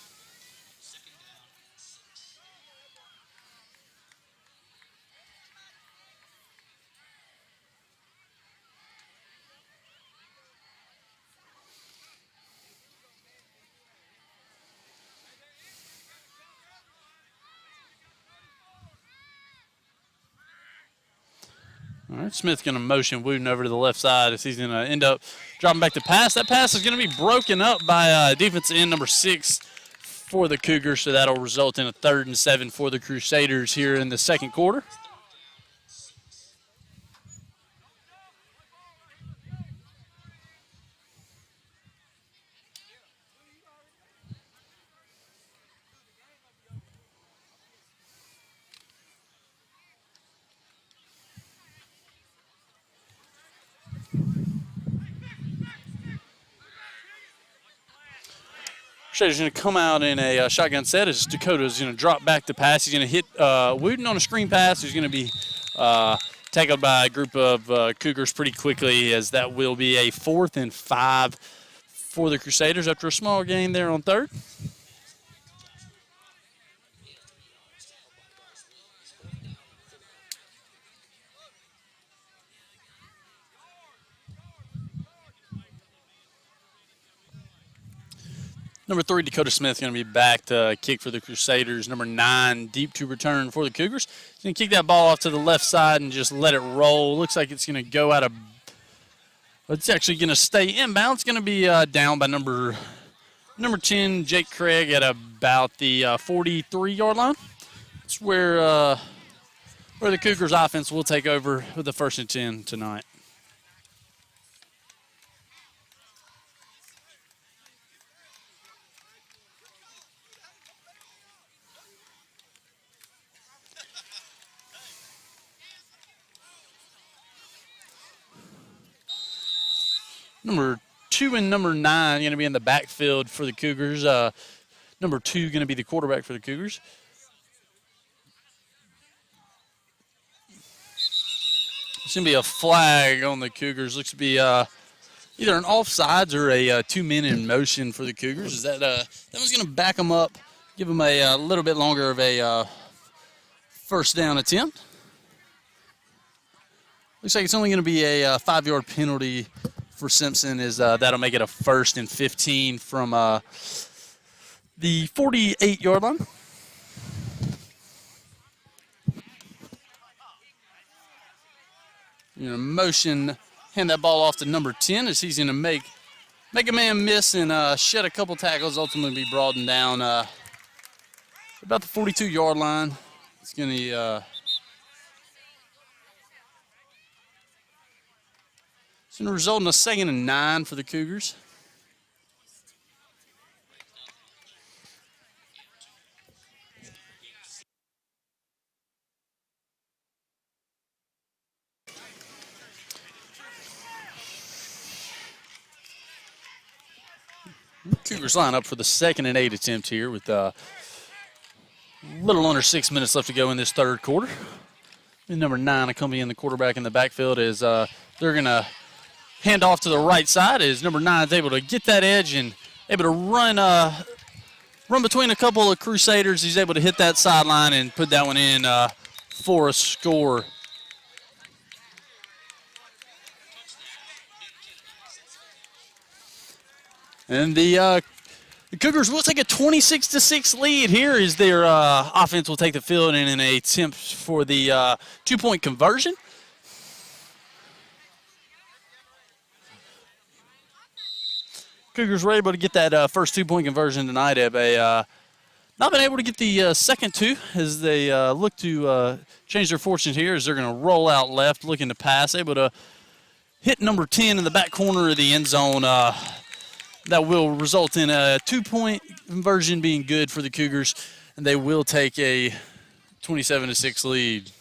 All right, Smith's going to motion Wooden over to the left side as he's going to end up dropping back to pass. That pass is going to be broken up by defensive end number 6 for the Cougars, so that'll result in a 3rd and 7 for the Crusaders here in the second quarter. Crusaders going to come out in a shotgun set as Dakota's going to drop back to pass. He's going to hit Wooden on a screen pass. He's going to be tackled by a group of Cougars pretty quickly, as that will be a 4th and 5 for the Crusaders after a small gain there on 3rd. Number 3, Dakota Smith, going to be back to kick for the Crusaders. Number 9, deep to return for the Cougars. He's going to kick that ball off to the left side and just let it roll. Looks like it's going to go out of – it's actually going to stay inbound. It's going to be down by number 10, Jake Craig, at about the 43-yard line. That's where the Cougars offense will take over with the 1st and 10 tonight. Number 2 and number 9 going to be in the backfield for the Cougars. Number 2 going to be the quarterback for the Cougars. It's going to be a flag on the Cougars. Looks to be either an offsides or a 2 men in motion for the Cougars. Is that one's going to back them up, give them a little bit longer of a first down attempt. Looks like it's only going to be a 5-yard penalty for Simpson. That'll make it a 1st and 15 from the 48-yard line. Motion, hand that ball off to number 10 as he's going to make a man miss and shed a couple tackles, ultimately be brought down about the 42-yard line. It's going to result in a 2nd and 9 for the Cougars. Cougars line up for the 2nd and 8 attempt here with a little under 6 minutes left to go in this 3rd quarter. And number 9 accompanying the quarterback in the backfield is they're going to hand off to the right side as number 9 is able to get that edge and able to run between a couple of Crusaders. He's able to hit that sideline and put that one in for a score. And the Cougars will take a 26-6 lead here as their offense will take the field in an attempt for the 2-point conversion. Cougars were able to get that first 2-point conversion tonight. Have not been able to get the second 2 as they look to change their fortunes here as they're going to roll out left, looking to pass. Able to hit number 10 in the back corner of the end zone. That will result in a 2-point conversion being good for the Cougars, and they will take a 27-6 lead.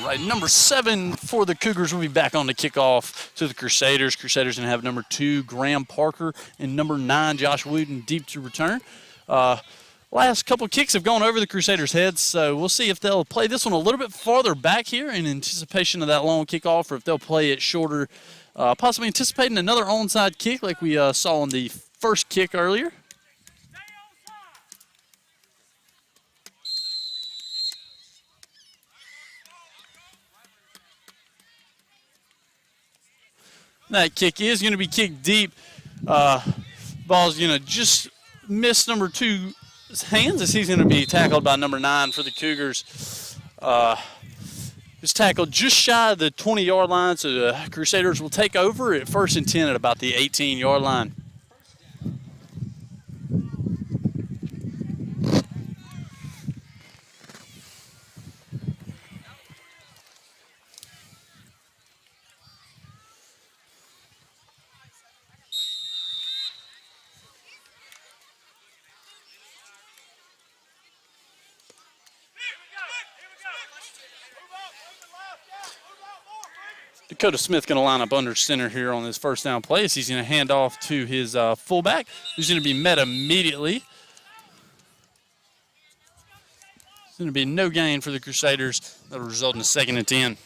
Right, number 7 for the Cougars will be back on the kickoff to the Crusaders. Crusaders going to have number 2, Graham Parker, and number 9, Josh Wooten, deep to return. Last couple kicks have gone over the Crusaders' heads, so we'll see if they'll play this one a little bit farther back here in anticipation of that long kickoff, or if they'll play it shorter, possibly anticipating another onside kick like we saw on the first kick earlier. That kick is going to be kicked deep. Ball's going to just miss number 2's hands as he's going to be tackled by number 9 for the Cougars. He's tackled just shy of the 20-yard line, so the Crusaders will take over at 1st and 10 at about the 18-yard line. Dakota Smith going to line up under center here on this first down play as he's going to hand off to his fullback, who's going to be met immediately. It's going to be no gain for the Crusaders. That'll result in a 2nd and 10.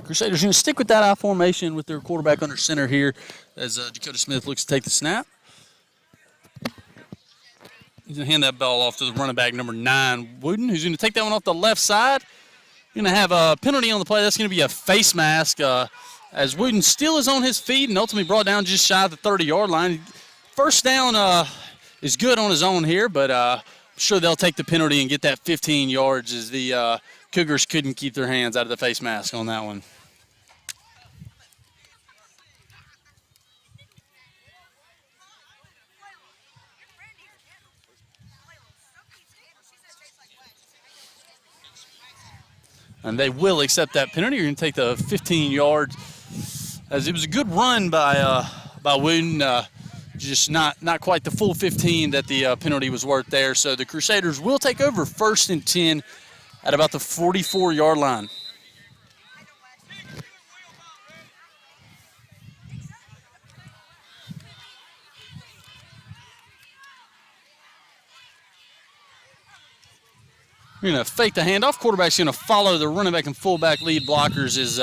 Crusaders going to stick with that I formation with their quarterback under center here as Dakota Smith looks to take the snap. He's going to hand that ball off to the running back, number 9, Wooten, who's going to take that one off the left side. Going to have a penalty on the play. That's going to be a face mask as Wooten still is on his feet and ultimately brought down just shy of the 30-yard line. First down is good on his own here, but I'm sure they'll take the penalty and get that 15 yards as the Cougars couldn't keep their hands out of the face mask on that one. And they will accept that penalty. You're going to take the 15 yards, as it was a good run by Wooten, just not quite the full 15 that the penalty was worth there. So the Crusaders will take over 1st and 10 at about the 44-yard line. We're going to fake the handoff. Quarterback's going to follow the running back and fullback lead blockers as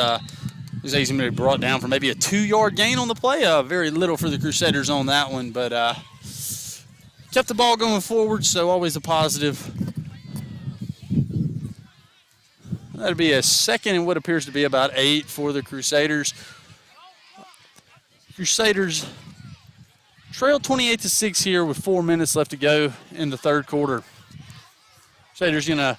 he's going to be brought down for maybe a 2-yard gain on the play. Very little for the Crusaders on that one, but kept the ball going forward, so always a positive. That'll be a 2nd and what appears to be about 8 for the Crusaders. Crusaders trail 28-6 here with 4 minutes left to go in the 3rd quarter. Crusaders going to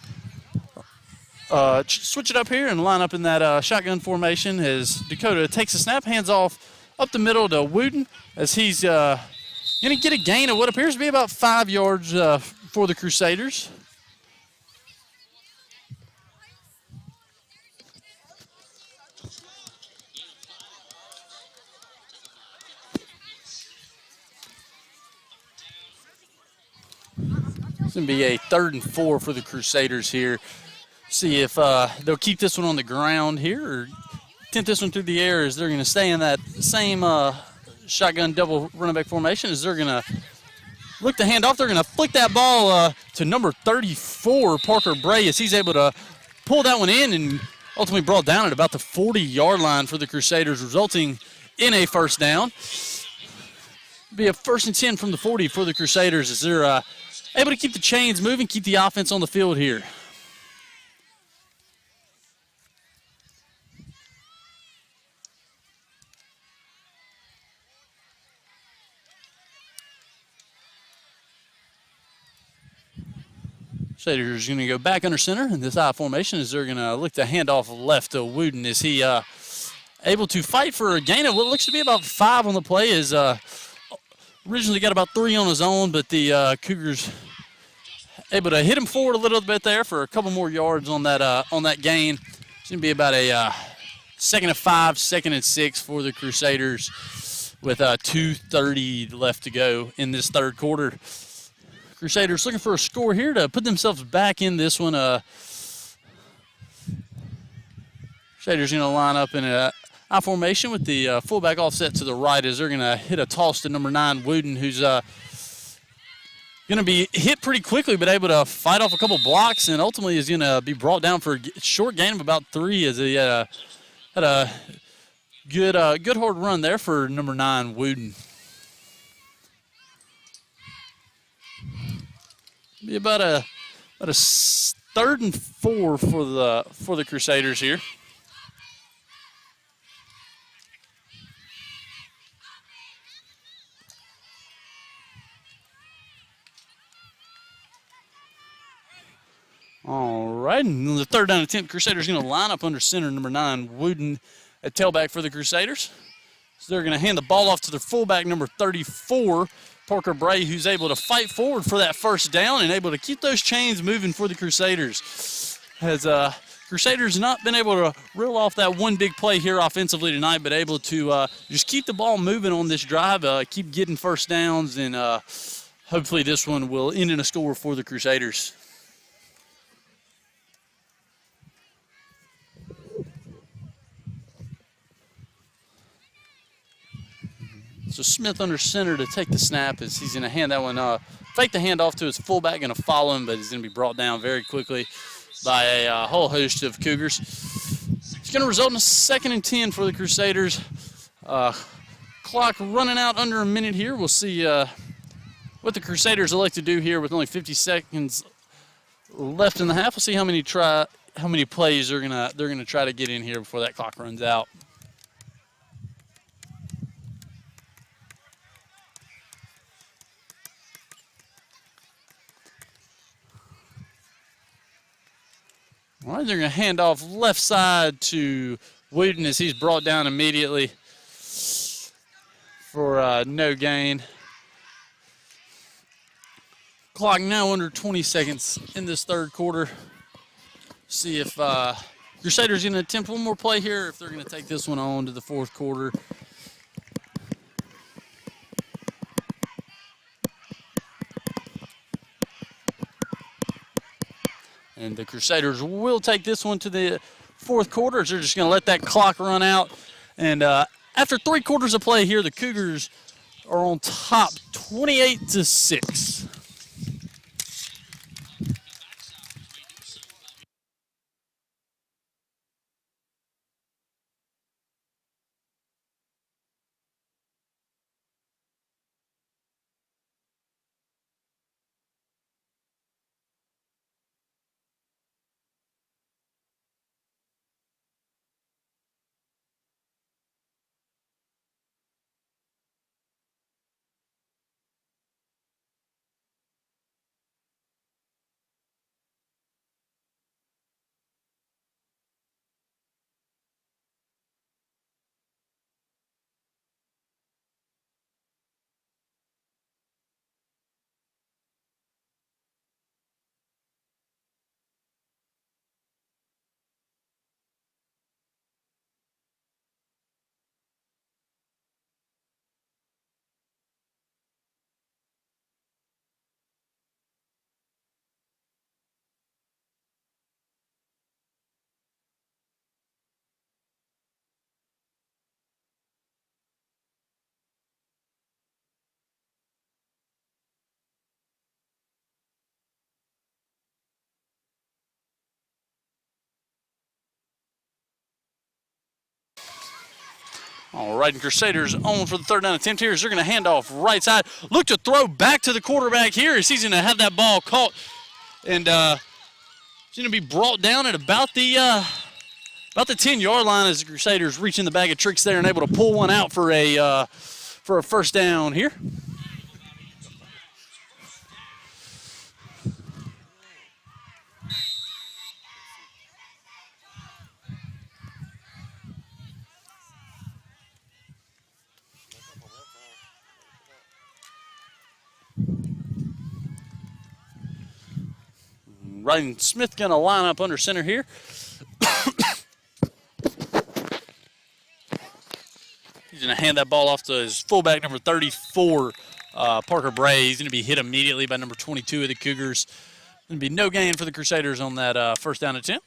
switch it up here and line up in that shotgun formation as Dakota takes a snap, hands off up the middle to Wooten as he's going to get a gain of what appears to be about 5 yards for the Crusaders. It's going to be a 3rd and 4 for the Crusaders here. See if they'll keep this one on the ground here or attempt this one through the air as they're going to stay in that same shotgun double running back formation as they're going to look to hand off. They're going to flick that ball to number 34, Parker Bray, as he's able to pull that one in and ultimately brought down at about the 40-yard line for the Crusaders, resulting in a 1st down. It'll be a 1st and 10 from the 40 for the Crusaders as they're able to keep the chains moving, keep the offense on the field here. Crusaders going to go back under center in this I formation as they're going to look to hand off left to Wooten as he able to fight for a gain of what looks to be about 5 on the play. Is originally got about 3 on his own, but the Cougars able to hit him forward a little bit there for a couple more yards on that gain. It's going to be about a 2nd and 5, 2nd and 6 for the Crusaders with 2:30 left to go in this 3rd quarter. Crusaders looking for a score here to put themselves back in this one. Crusaders going to line up in a I formation with the fullback offset to the right as they're going to hit a toss to number 9, Wooten, who's going to be hit pretty quickly but able to fight off a couple blocks and ultimately is going to be brought down for a short gain of about 3 as he had a good hard run there for number 9, Wooten. Be about a 3rd and 4 for the Crusaders here. All right, and the 3rd down attempt, Crusaders going to line up under center, number 9, Wooten at tailback for the Crusaders. So they're going to hand the ball off to their fullback, number 34, Parker Bray, who's able to fight forward for that 1st down and able to keep those chains moving for the Crusaders. Has Crusaders not been able to reel off that one big play here offensively tonight, but able to just keep the ball moving on this drive, keep getting 1st downs, and hopefully this one will end in a score for the Crusaders. So Smith under center to take the snap as he's going to hand that one, fake the handoff to his fullback, going to follow him, but he's going to be brought down very quickly by a whole host of Cougars. It's going to result in a 2nd and 10 for the Crusaders. Clock running out under a minute here. We'll see what the Crusaders elect to do here with only 50 seconds left in the half. We'll see how many try how many plays they're gonna try to get in here before that clock runs out. All right, they're going to hand off left side to Wooten as he's brought down immediately for no gain. Clock now under 20 seconds in this third quarter. See if Crusaders going to attempt one more play here, or if they're going to take this one on to the fourth quarter. And the Crusaders will take this one to the fourth quarter. They're just going to let that clock run out. And after 3 quarters of play here, the Cougars are on top 28-6. All right, and Crusaders on for the third down attempt here. They're going to hand off right side. Look to throw back to the quarterback here as he's going to have that ball caught. And it's going to be brought down at about the 10-yard line as the Crusaders reach in the bag of tricks there and able to pull one out for a first down here. Ryan Smith going to line up under center here. He's going to hand that ball off to his fullback, number 34, Parker Bray. He's going to be hit immediately by number 22 of the Cougars. Going to be no gain for the Crusaders on that first down attempt.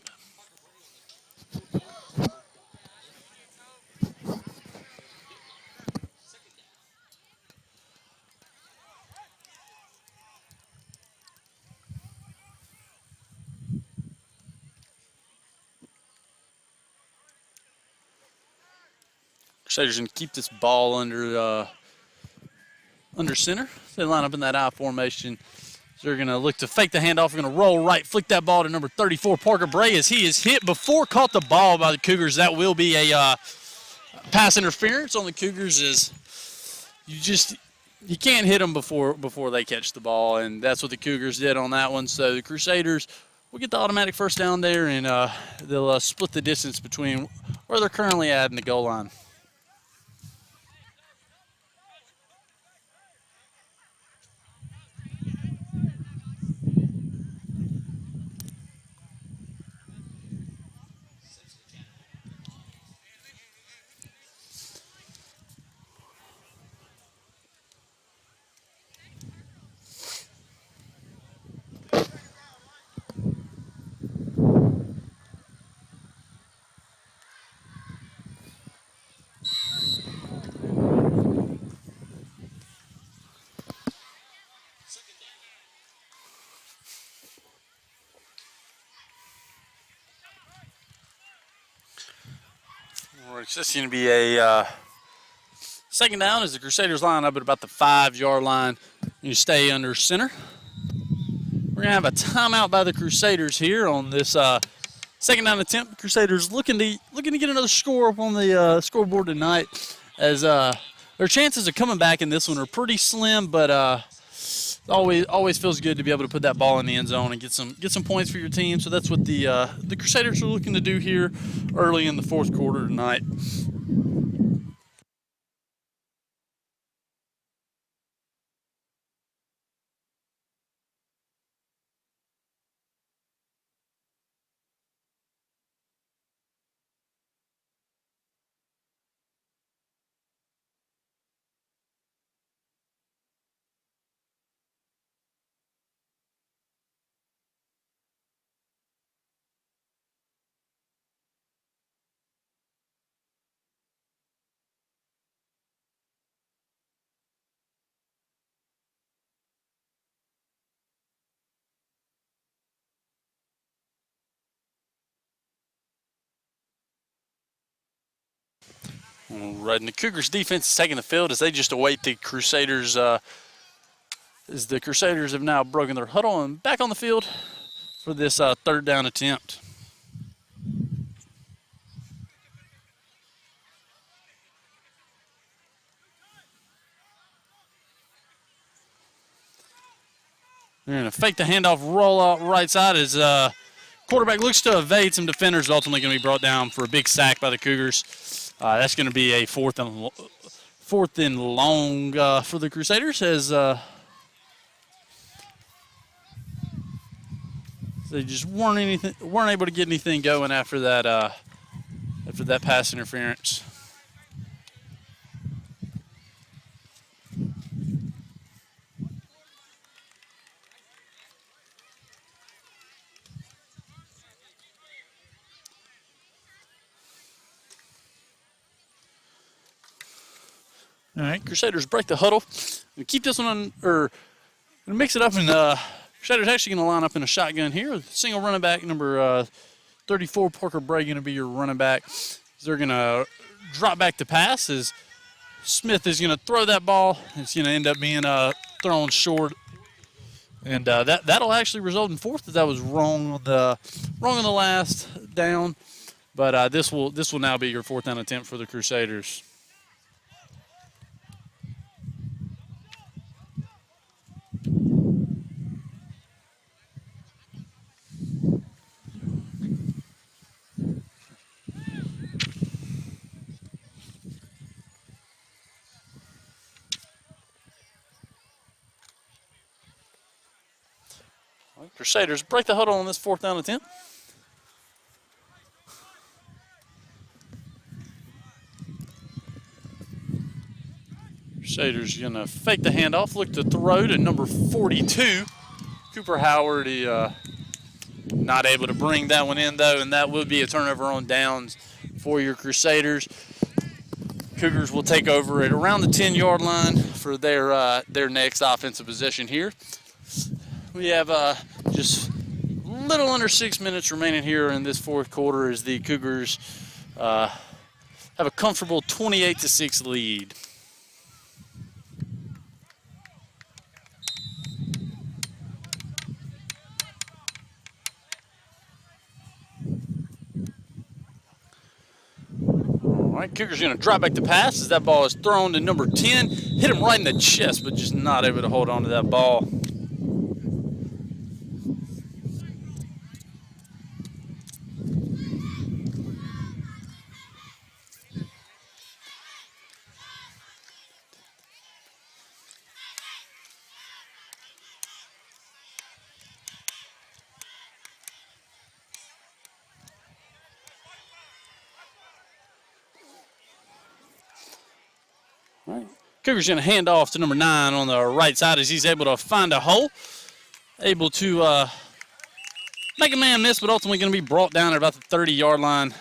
Crusaders going to keep this ball under center. They line up in that I formation. So they're going to look to fake the handoff. They're going to roll right, flick that ball to number 34, Parker Bray, as he is hit before caught the ball by the Cougars. That will be a pass interference on the Cougars. As you can't hit them before they catch the ball, and that's what the Cougars did on that one. So the Crusaders will get the automatic first down there, and they'll split the distance between where they're currently at and the goal line. It's just going to be a second down as the Crusaders line up at about the 5-yard line. You stay under center. We're going to have a timeout by the Crusaders here on this Second down attempt. Crusaders looking to get another score up on the scoreboard tonight, as their chances of coming back in this one are pretty slim, but always feels good to be able to put that ball in the end zone and get some points for your team. So that's what the Crusaders are looking to do here early in the fourth quarter tonight. Right, and the Cougars defense is taking the field as they just await the Crusaders. As the Crusaders have now broken their huddle and back on the field for this third down attempt. They're going to fake the handoff, roll out right side as quarterback looks to evade some defenders. Ultimately going to be brought down for a big sack by the Cougars. That's going to be a fourth and long for the Crusaders as they just weren't able to get anything going after that pass interference. All right, Crusaders break the huddle. We keep this one on, or mix it up, and Crusaders actually going to line up in a shotgun here. Single running back, number 34, Parker Bray, going to be your running back. They're going to drop back to pass as Smith is going to throw that ball. It's going to end up being thrown short, and that'll actually result in fourth. That was wrong on the last down, but this will now be your fourth down attempt for the Crusaders. Crusaders break the huddle on this fourth down attempt. Crusaders going to fake the handoff, look to throw to number 42, Cooper Howard. He not able to bring that one in, though, and that will be a turnover on downs for your Crusaders. Cougars will take over at around the 10-yard line for their next offensive possession here. We have just a little under 6 minutes remaining here in this fourth quarter as the Cougars have a comfortable 28-6 lead. All right, Cougars going to drop back the pass as that ball is thrown to number 10. Hit him right in the chest, but just not able to hold on to that ball. All right. Cougars going to hand off to number 9 on the right side as he's able to find a hole. Able to make a man miss, but ultimately going to be brought down at about the 30-yard line.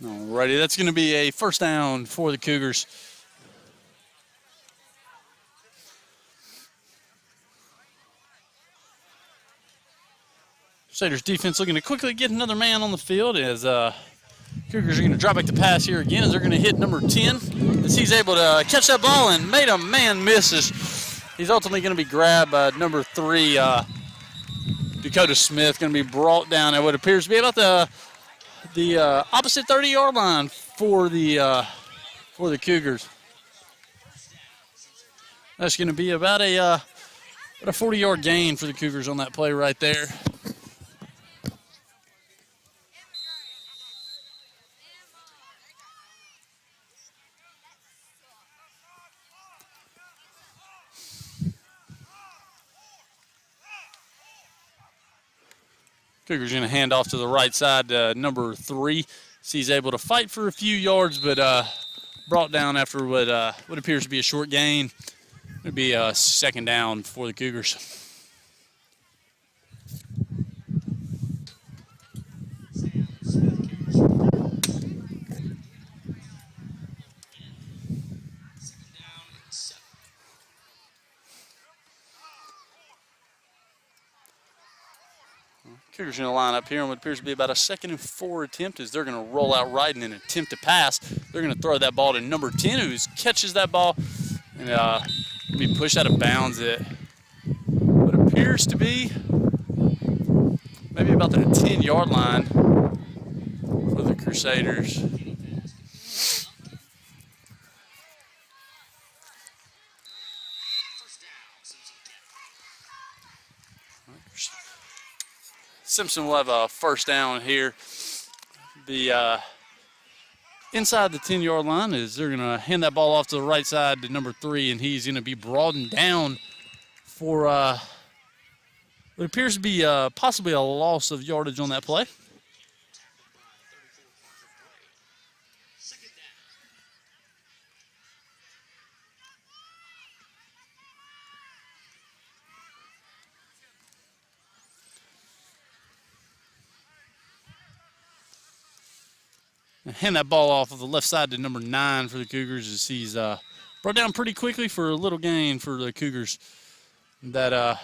Alrighty, that's going to be a first down for the Cougars. Crusaders defense looking to quickly get another man on the field as Cougars are going to drop back the pass here again as they're going to hit number 10 as he's able to catch that ball and made a man misses. He's ultimately going to be grabbed by number 3, Dakota Smith, going to be brought down at what appears to be about the opposite 30-yard line for the Cougars. That's going to be about a 40-yard gain for the Cougars on that play right there. Cougars going to hand off to the right side to number 3. He's able to fight for a few yards, but brought down after what appears to be a short gain. It'll be a second down for the Cougars. Cougars going to line up here on what appears to be about a 2nd and 4 attempt as they're going to roll out right in an attempt to pass. They're going to throw that ball to number 10 who catches that ball and be pushed out of bounds at what appears to be maybe about the 10-yard line for the Crusaders. Simpson will have a first down here. The inside the 10-yard line is they're going to hand that ball off to the right side to number 3, and he's going to be broadened down for what appears to be possibly a loss of yardage on that play. Hand that ball off of the left side to number 9 for the Cougars as he's brought down pretty quickly for a little gain for the Cougars. That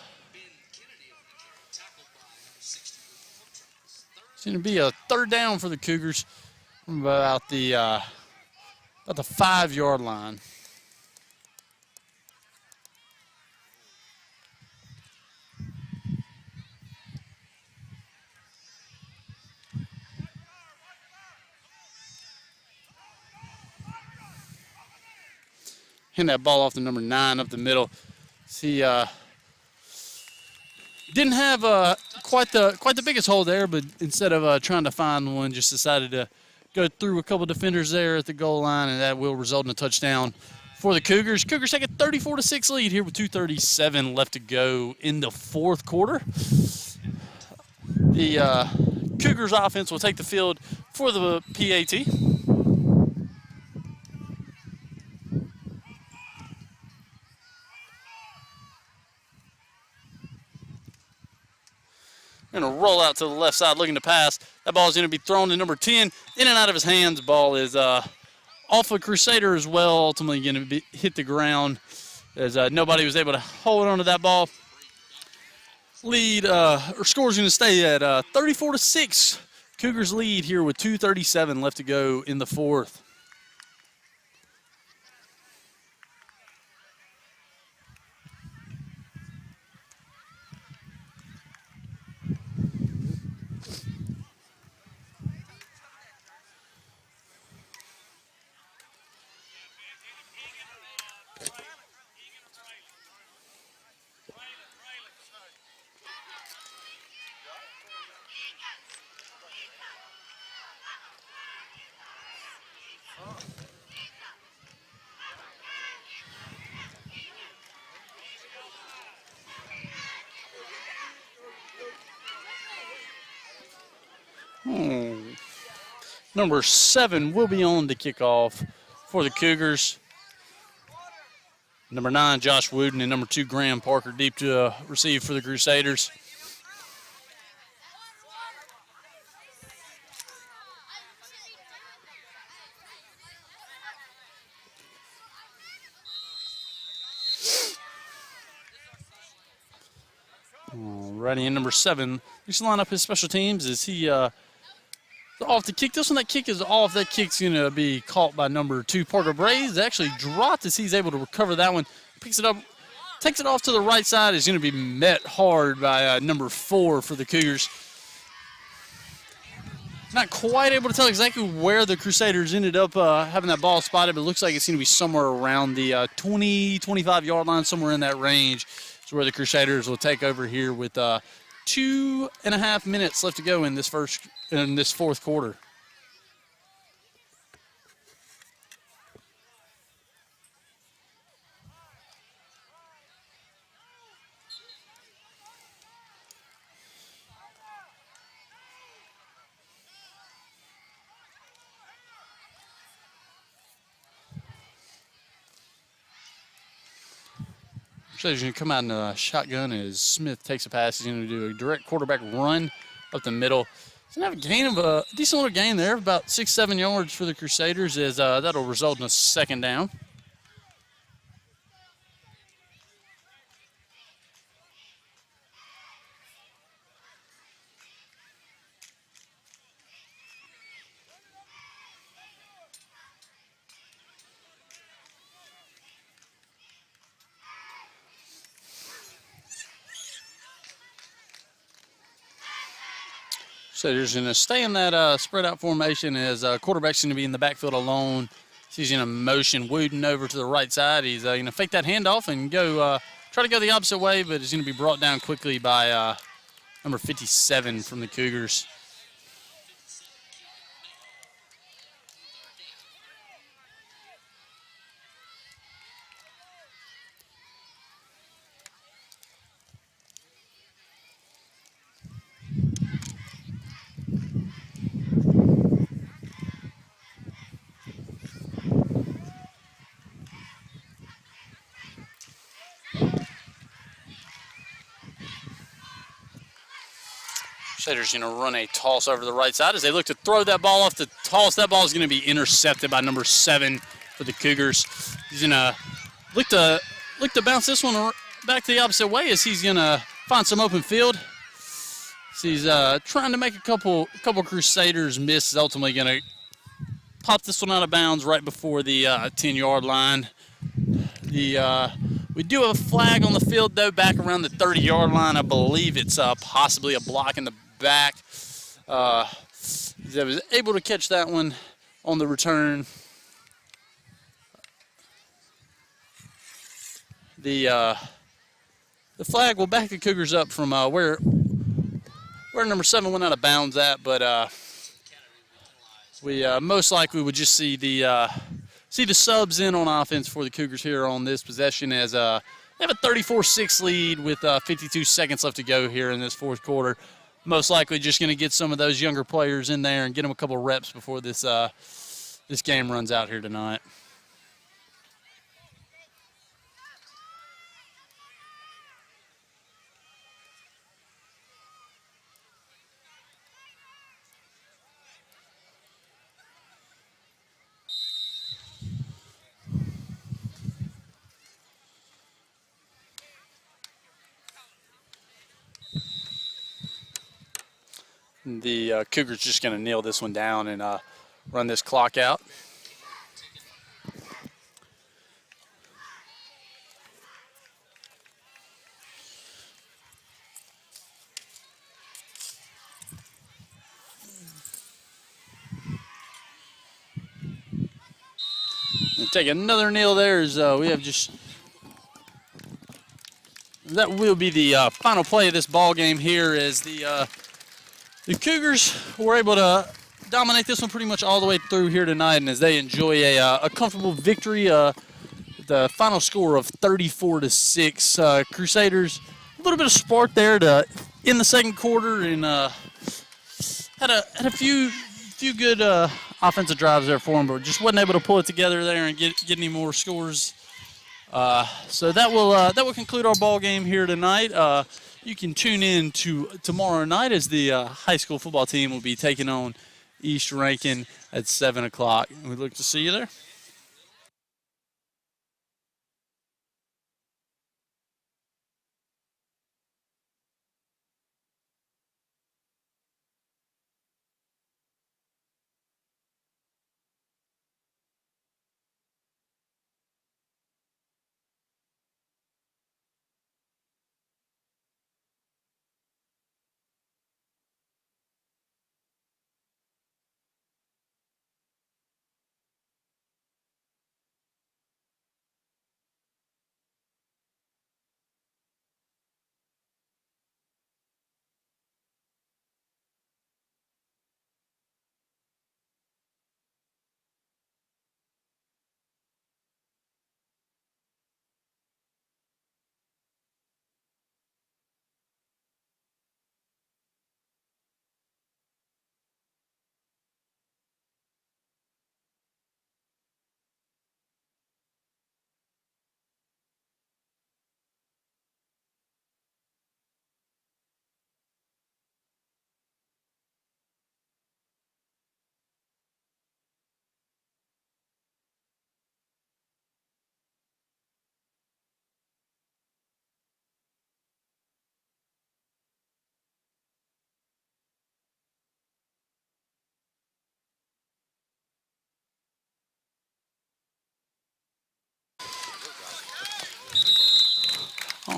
it's going to be a third down for the Cougars from about the 5-yard line. Hand that ball off to number 9 up the middle. He didn't have quite the biggest hole there, but instead of trying to find one, just decided to go through a couple defenders there at the goal line, and that will result in a touchdown for the Cougars. Cougars take a 34-6 lead here with 2:37 left to go in the fourth quarter. The Cougars offense will take the field for the PAT. Going to roll out to the left side looking to pass. That ball is going to be thrown to number 10. In and out of his hands. Ball is off a Crusader as well. Ultimately going to hit the ground as nobody was able to hold on to that ball. Lead or score is going to stay at 34-6. Cougars lead here with 2:37 left to go in the fourth. Number 7 will be on the kickoff for the Cougars. Number 9, Josh Wooden, and number 2, Graham Parker, deep to receive for the Crusaders. All Ready in number 7. He's line up his special teams. Is he off the kick? This one, that kick is off. That kick's going to be caught by number 2, Parker Braves. Actually dropped as he's able to recover that one. Picks it up, takes it off to the right side. Is going to be met hard by number 4 for the Cougars. Not quite able to tell exactly where the Crusaders ended up having that ball spotted, but it looks like it's going to be somewhere around the 20, 25-yard line, somewhere in that range. Is where the Crusaders will take over here with 2.5 minutes left to go in this fourth quarter. So he's going to come out in a shotgun as Smith takes a pass. He's going to do a direct quarterback run up the middle. He's going to have a gain of a decent little gain there, about 6-7 yards for the Crusaders, as that'll result in a second down. So they're going to stay in that spread out formation as quarterback's going to be in the backfield alone. So he's going to motion Wooden over to the right side. He's going to fake that handoff and go try to go the opposite way, but he's going to be brought down quickly by number 57 from the Cougars. Crusaders going to run a toss over the right side as they look to throw that ball off the toss. That ball is going to be intercepted by number 7 for the Cougars. He's going to look to bounce this one back the opposite way as he's going to find some open field. So he's trying to make a couple Crusaders miss. He's ultimately going to pop this one out of bounds right before the 10-yard line. We do have a flag on the field, though, back around the 30-yard line. I believe it's possibly a block in the back. I was able to catch that one on the return. The flag will back the Cougars up from where number 7 went out of bounds at, but we most likely would just see the subs in on offense for the Cougars here on this possession as they have a 34-6 lead with 52 seconds left to go here in this fourth quarter. Most likely just going to get some of those younger players in there and get them a couple reps before this game runs out here tonight. The Cougars just going to nail this one down and run this clock out. And take another nail there as we have just... That will be the final play of this ball game here as the Cougars were able to dominate this one pretty much all the way through here tonight, and as they enjoy a comfortable victory, the final score of 34-6. Crusaders, a little bit of spark there to in the second quarter, and had a few good offensive drives there for them, but just wasn't able to pull it together there and get any more scores. So that will conclude our ball game here tonight. You can tune in to tomorrow night as the high school football team will be taking on East Rankin at 7 o'clock. We look to see you there.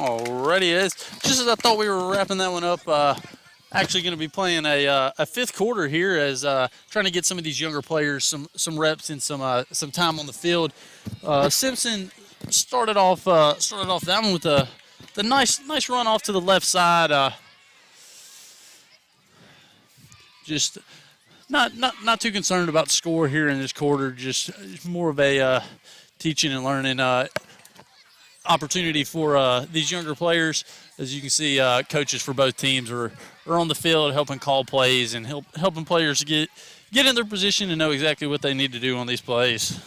Alrighty, it's just as I thought we were wrapping that one up. Actually going to be playing a fifth quarter here as trying to get some of these younger players some reps and some time on the field. Simpson started off that one with the nice run off to the left side. Just not too concerned about score here in this quarter. Just more of a teaching and learning opportunity for these younger players. As you can see, coaches for both teams are on the field helping call plays and helping players get in their position and know exactly what they need to do on these plays.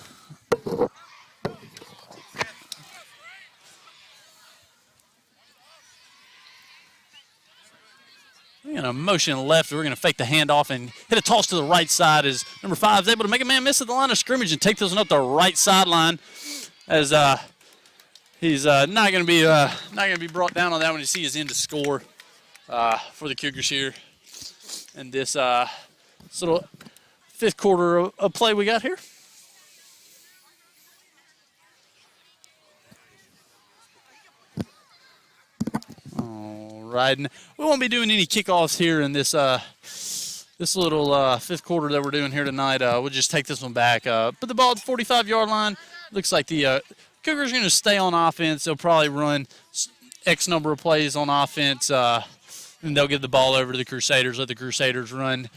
We're going to motion left. We're going to fake the handoff and hit a toss to the right side as number 5 is able to make a man miss at the line of scrimmage and take this one up the right sideline as he's not going to be brought down on that one. You see his end to score for the Cougars here. And this little fifth quarter of play we got here. All right, and we won't be doing any kickoffs here in this little fifth quarter that we're doing here tonight. We'll just take this one back. Put the ball at the 45-yard line. Looks like the Cougars are going to stay on offense. They'll probably run X number of plays on offense, and they'll give the ball over to the Crusaders. Let the Crusaders run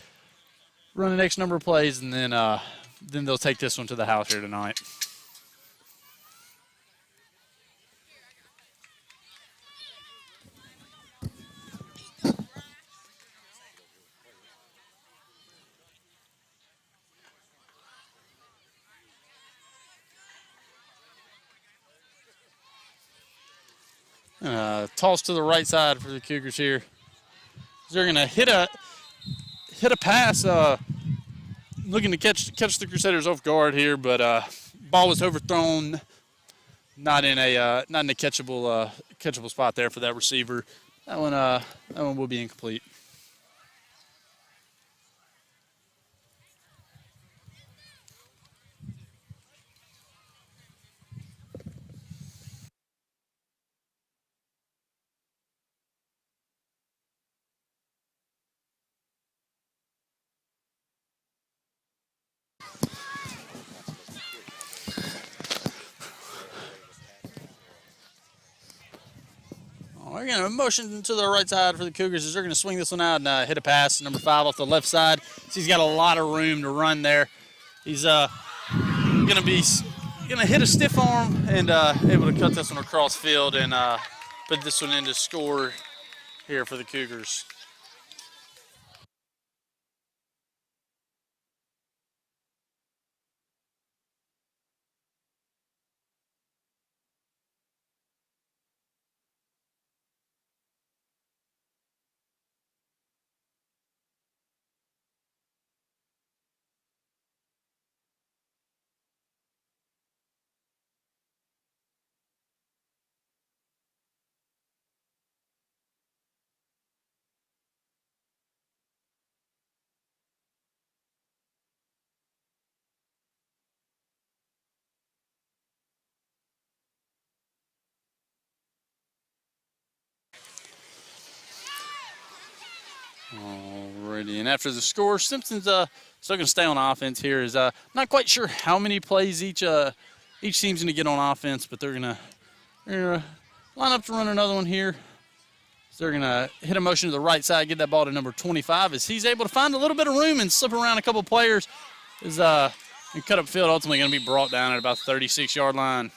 an X number of plays, and then they'll take this one to the house here tonight. Toss to the right side for the Cougars here. They're going to hit a pass, looking to catch the Crusaders off guard here, but ball was overthrown, not in a catchable spot there for that receiver. That one will be incomplete. We're going to motion to the right side for the Cougars as they're going to swing this one out and hit a pass. Number 5 off the left side. So he's got a lot of room to run there. He's going to hit a stiff arm and able to cut this one across field and put this one into score here for the Cougars. Alrighty, and after the score, Simpson's still going to stay on offense here. Is not quite sure how many plays each team's going to get on offense, but they're going to line up to run another one here. So they're going to hit a motion to the right side, get that ball to number 25 as he's able to find a little bit of room and slip around a couple players. And cut up field, ultimately going to be brought down at about the 36-yard line.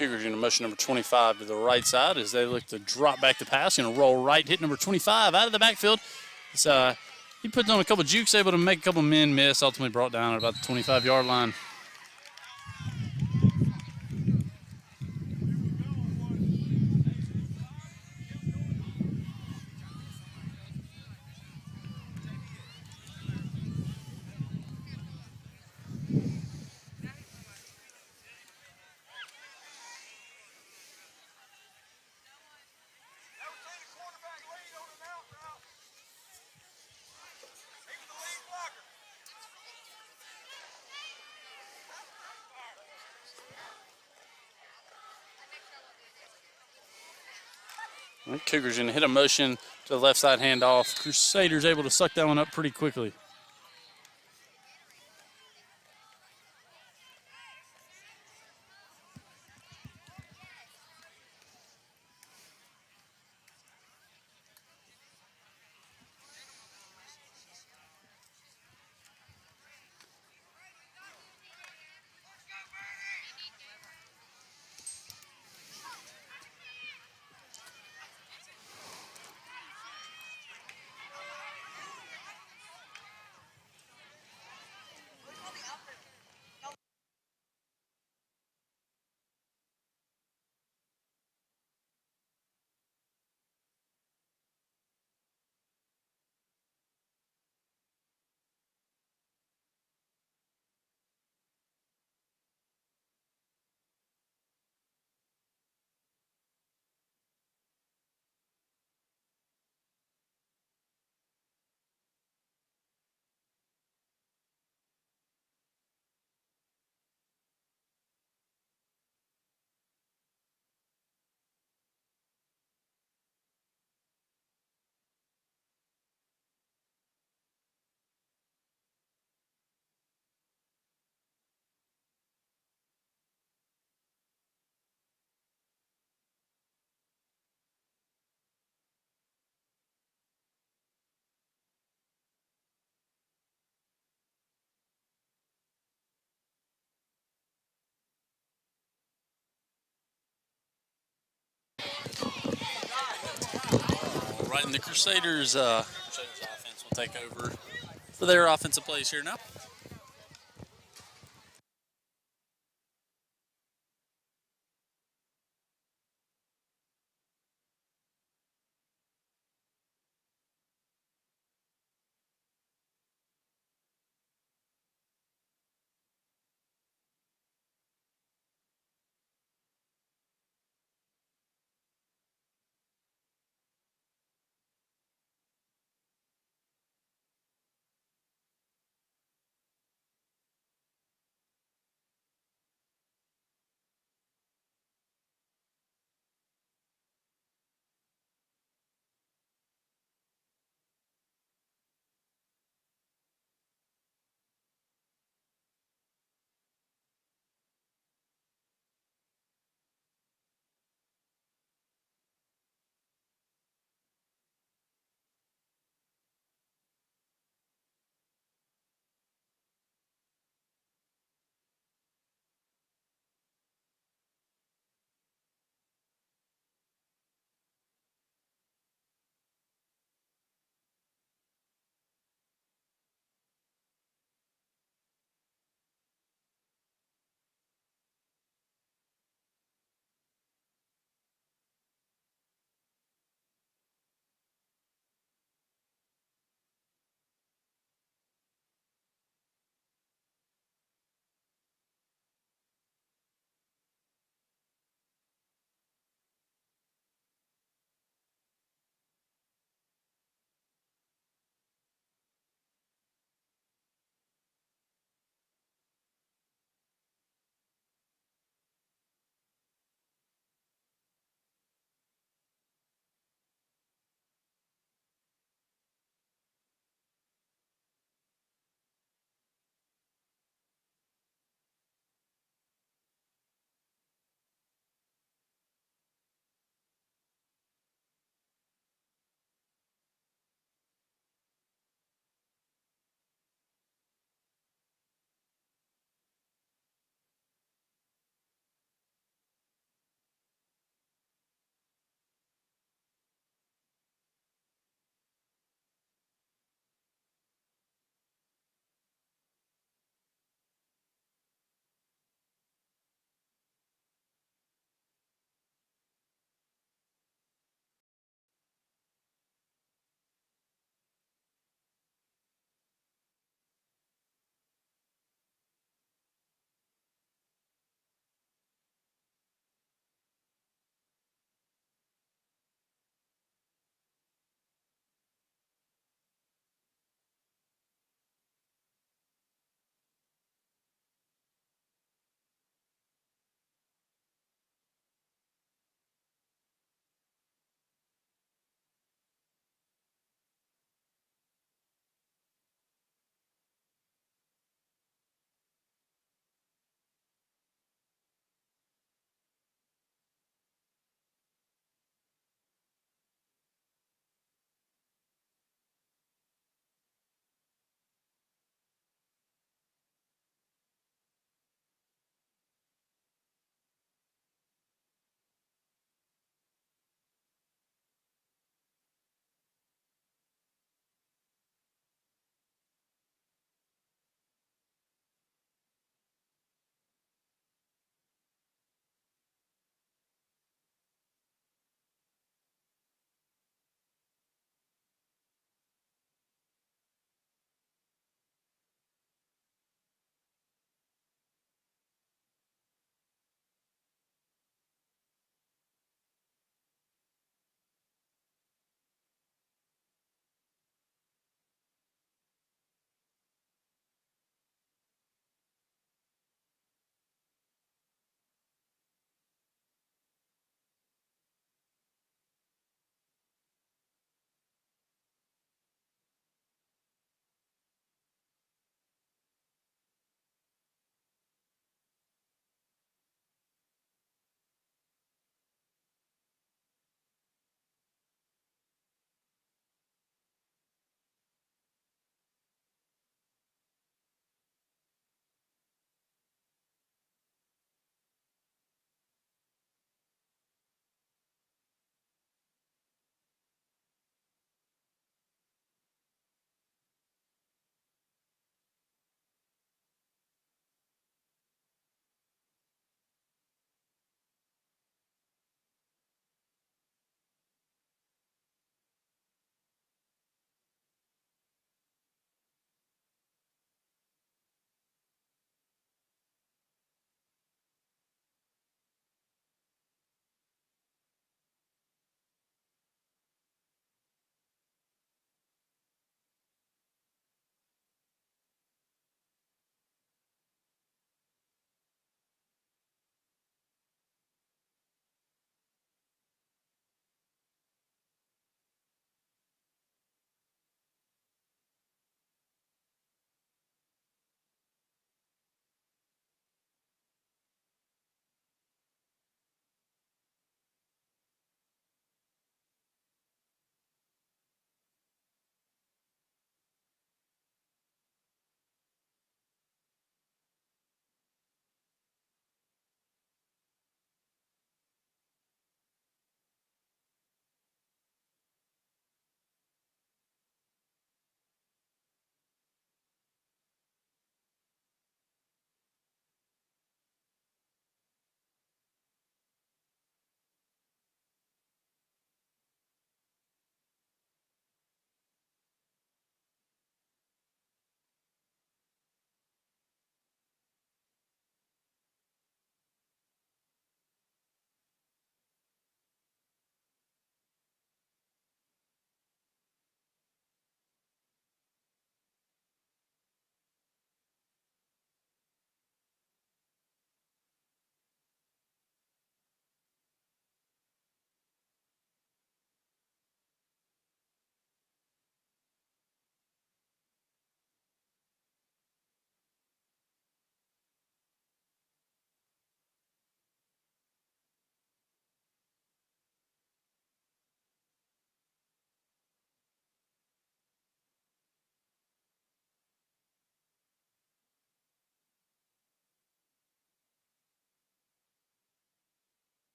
Cougars going to motion number 25 to the right side as they look to drop back the pass. Going to roll right, hit number 25 out of the backfield. It's, he put on a couple jukes, able to make a couple men miss, ultimately brought down at about the 25-yard line. And Cougars going to hit a motion to the left side handoff. Crusaders able to suck that one up pretty quickly. Right, and the Crusaders offense will take over for their offensive plays here now.